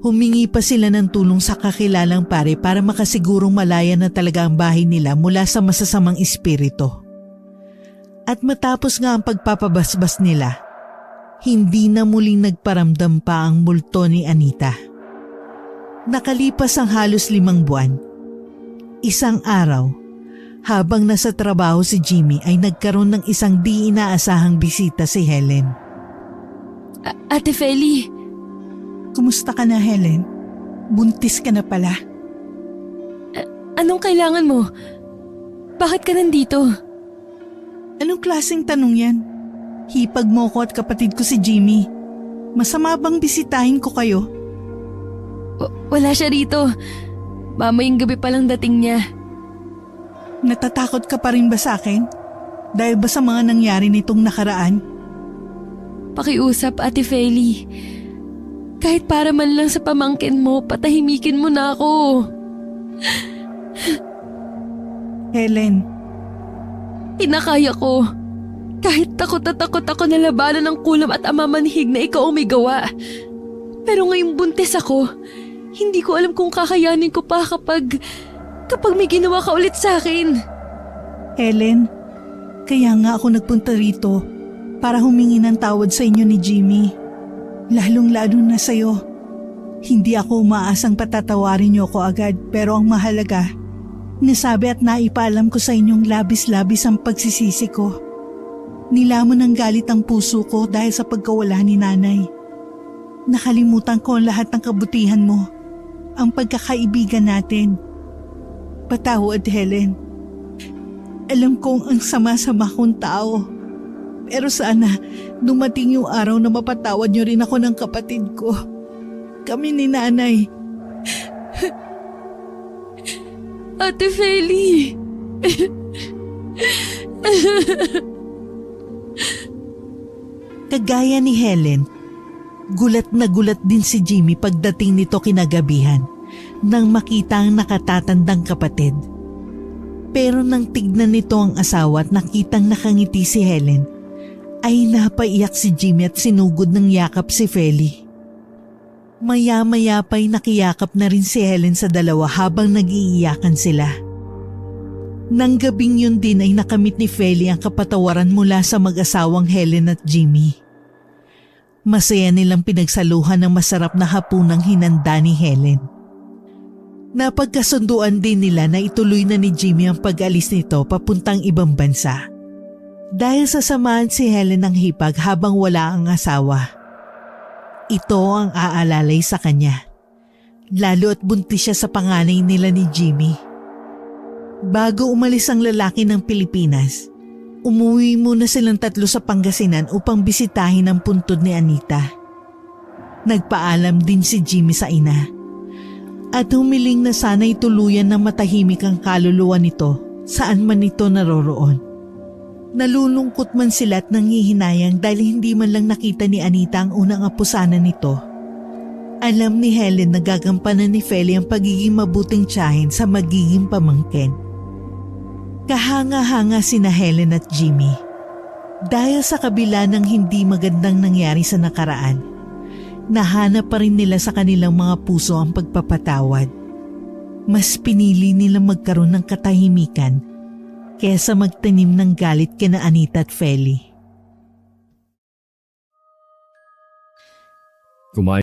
humingi pa sila ng tulong sa kakilalang pare para makasigurong malaya na talaga ang bahay nila mula sa masasamang espiritu. At matapos nga ang pagpapabasbas nila, hindi na muling nagparamdam pa ang multo ni Anita. Nakalipas ang halos 5 buwan. Isang araw, habang nasa trabaho si Jimmy ay nagkaroon ng isang di inaasahang bisita si Helen. Ate Feli, Kumusta ka na, Helen? Buntis ka na pala. anong kailangan mo? Bakit ka nandito? Anong klaseng tanong yan? Hipag mo ko at kapatid ko si Jimmy. Masama bang bisitahin ko kayo? Wala siya rito. Mamayang gabi pa lang dating niya. Natatakot ka pa rin ba sa akin? Dahil ba sa mga nangyari nitong nakaraan? Pakiusap, Ate Feli. Kahit para man lang sa pamangkin mo, patahimikin mo na ako. Helen, Tinakaya ko. Kahit takot na takot ako na labanan ng kulam at amamanhig na ikaw ang may gawa. Pero ngayong buntis ako, hindi ko alam kung kakayanin ko pa kapag may ginawa ka ulit sa akin. Helen, kaya nga ako nagpunta rito para humingi ng tawad sa inyo ni Jimmy. Lalong-lalo na sa'yo. Hindi ako umaasang patatawarin niyo ako agad pero ang mahalaga, nasabi at naipaalam ko sa inyong labis-labis ang pagsisisi ko. Nilamon ng galit ang puso ko dahil sa pagkawala ni nanay. Nakalimutan ko ang lahat ng kabutihan mo, ang pagkakaibigan natin. Patawad, Helen. Alam kong ang sama-sama kong tao. Pero sana dumating yung araw na mapatawad niyo rin ako ng kapatid ko. Kami ni nanay. Ate Feli. Kagaya ni Helen, Gulat na gulat din si Jimmy pagdating nito kinagabihan nang makita ang nakatatandang kapatid. Pero nang tignan nito ang asawa at nakitang nakangiti si Helen, ay napaiyak si Jimmy at sinugod ng yakap si Feli. Maya-maya pa'y nakiyakap na rin si Helen sa dalawa habang nag-iiyakan sila. Nang gabing yun din ay nakamit ni Feli ang kapatawaran mula sa mag-asawang Helen at Jimmy. Masaya nilang pinagsaluhan ng masarap na hapunang hinanda ni Helen. Napagkasunduan din nila na ituloy na ni Jimmy ang pag-alis nito papuntang ibang bansa. Dahil sasamahan si Helen ng hipag habang wala ang asawa. Ito ang aalalay sa kanya. Lalo at buntis siya sa panganay nila ni Jimmy. Bago umalis ang lalaki ng Pilipinas, umuwi muna silang tatlo sa Pangasinan upang bisitahin ang puntod ni Anita. Nagpaalam din si Jimmy sa ina at humiling na sana'y tuluyan ng matahimik ang kaluluwa nito saan man ito naroroon. Nalulungkot man sila at nanghihinayang dahil hindi man lang nakita ni Anita ang unang apusanan nito. Alam ni Helen na gagampanan ni Feli ang pagiging mabuting tiyahin sa magiging pamangkin. Kahanga-hanga sina Helen at Jimmy. Dahil sa kabila ng hindi magandang nangyari sa nakaraan, nahanap pa rin nila sa kanilang mga puso ang pagpapatawad. Mas pinili nilang magkaroon ng katahimikan kesa magtanim ng galit kina Anita at Feli. Kumain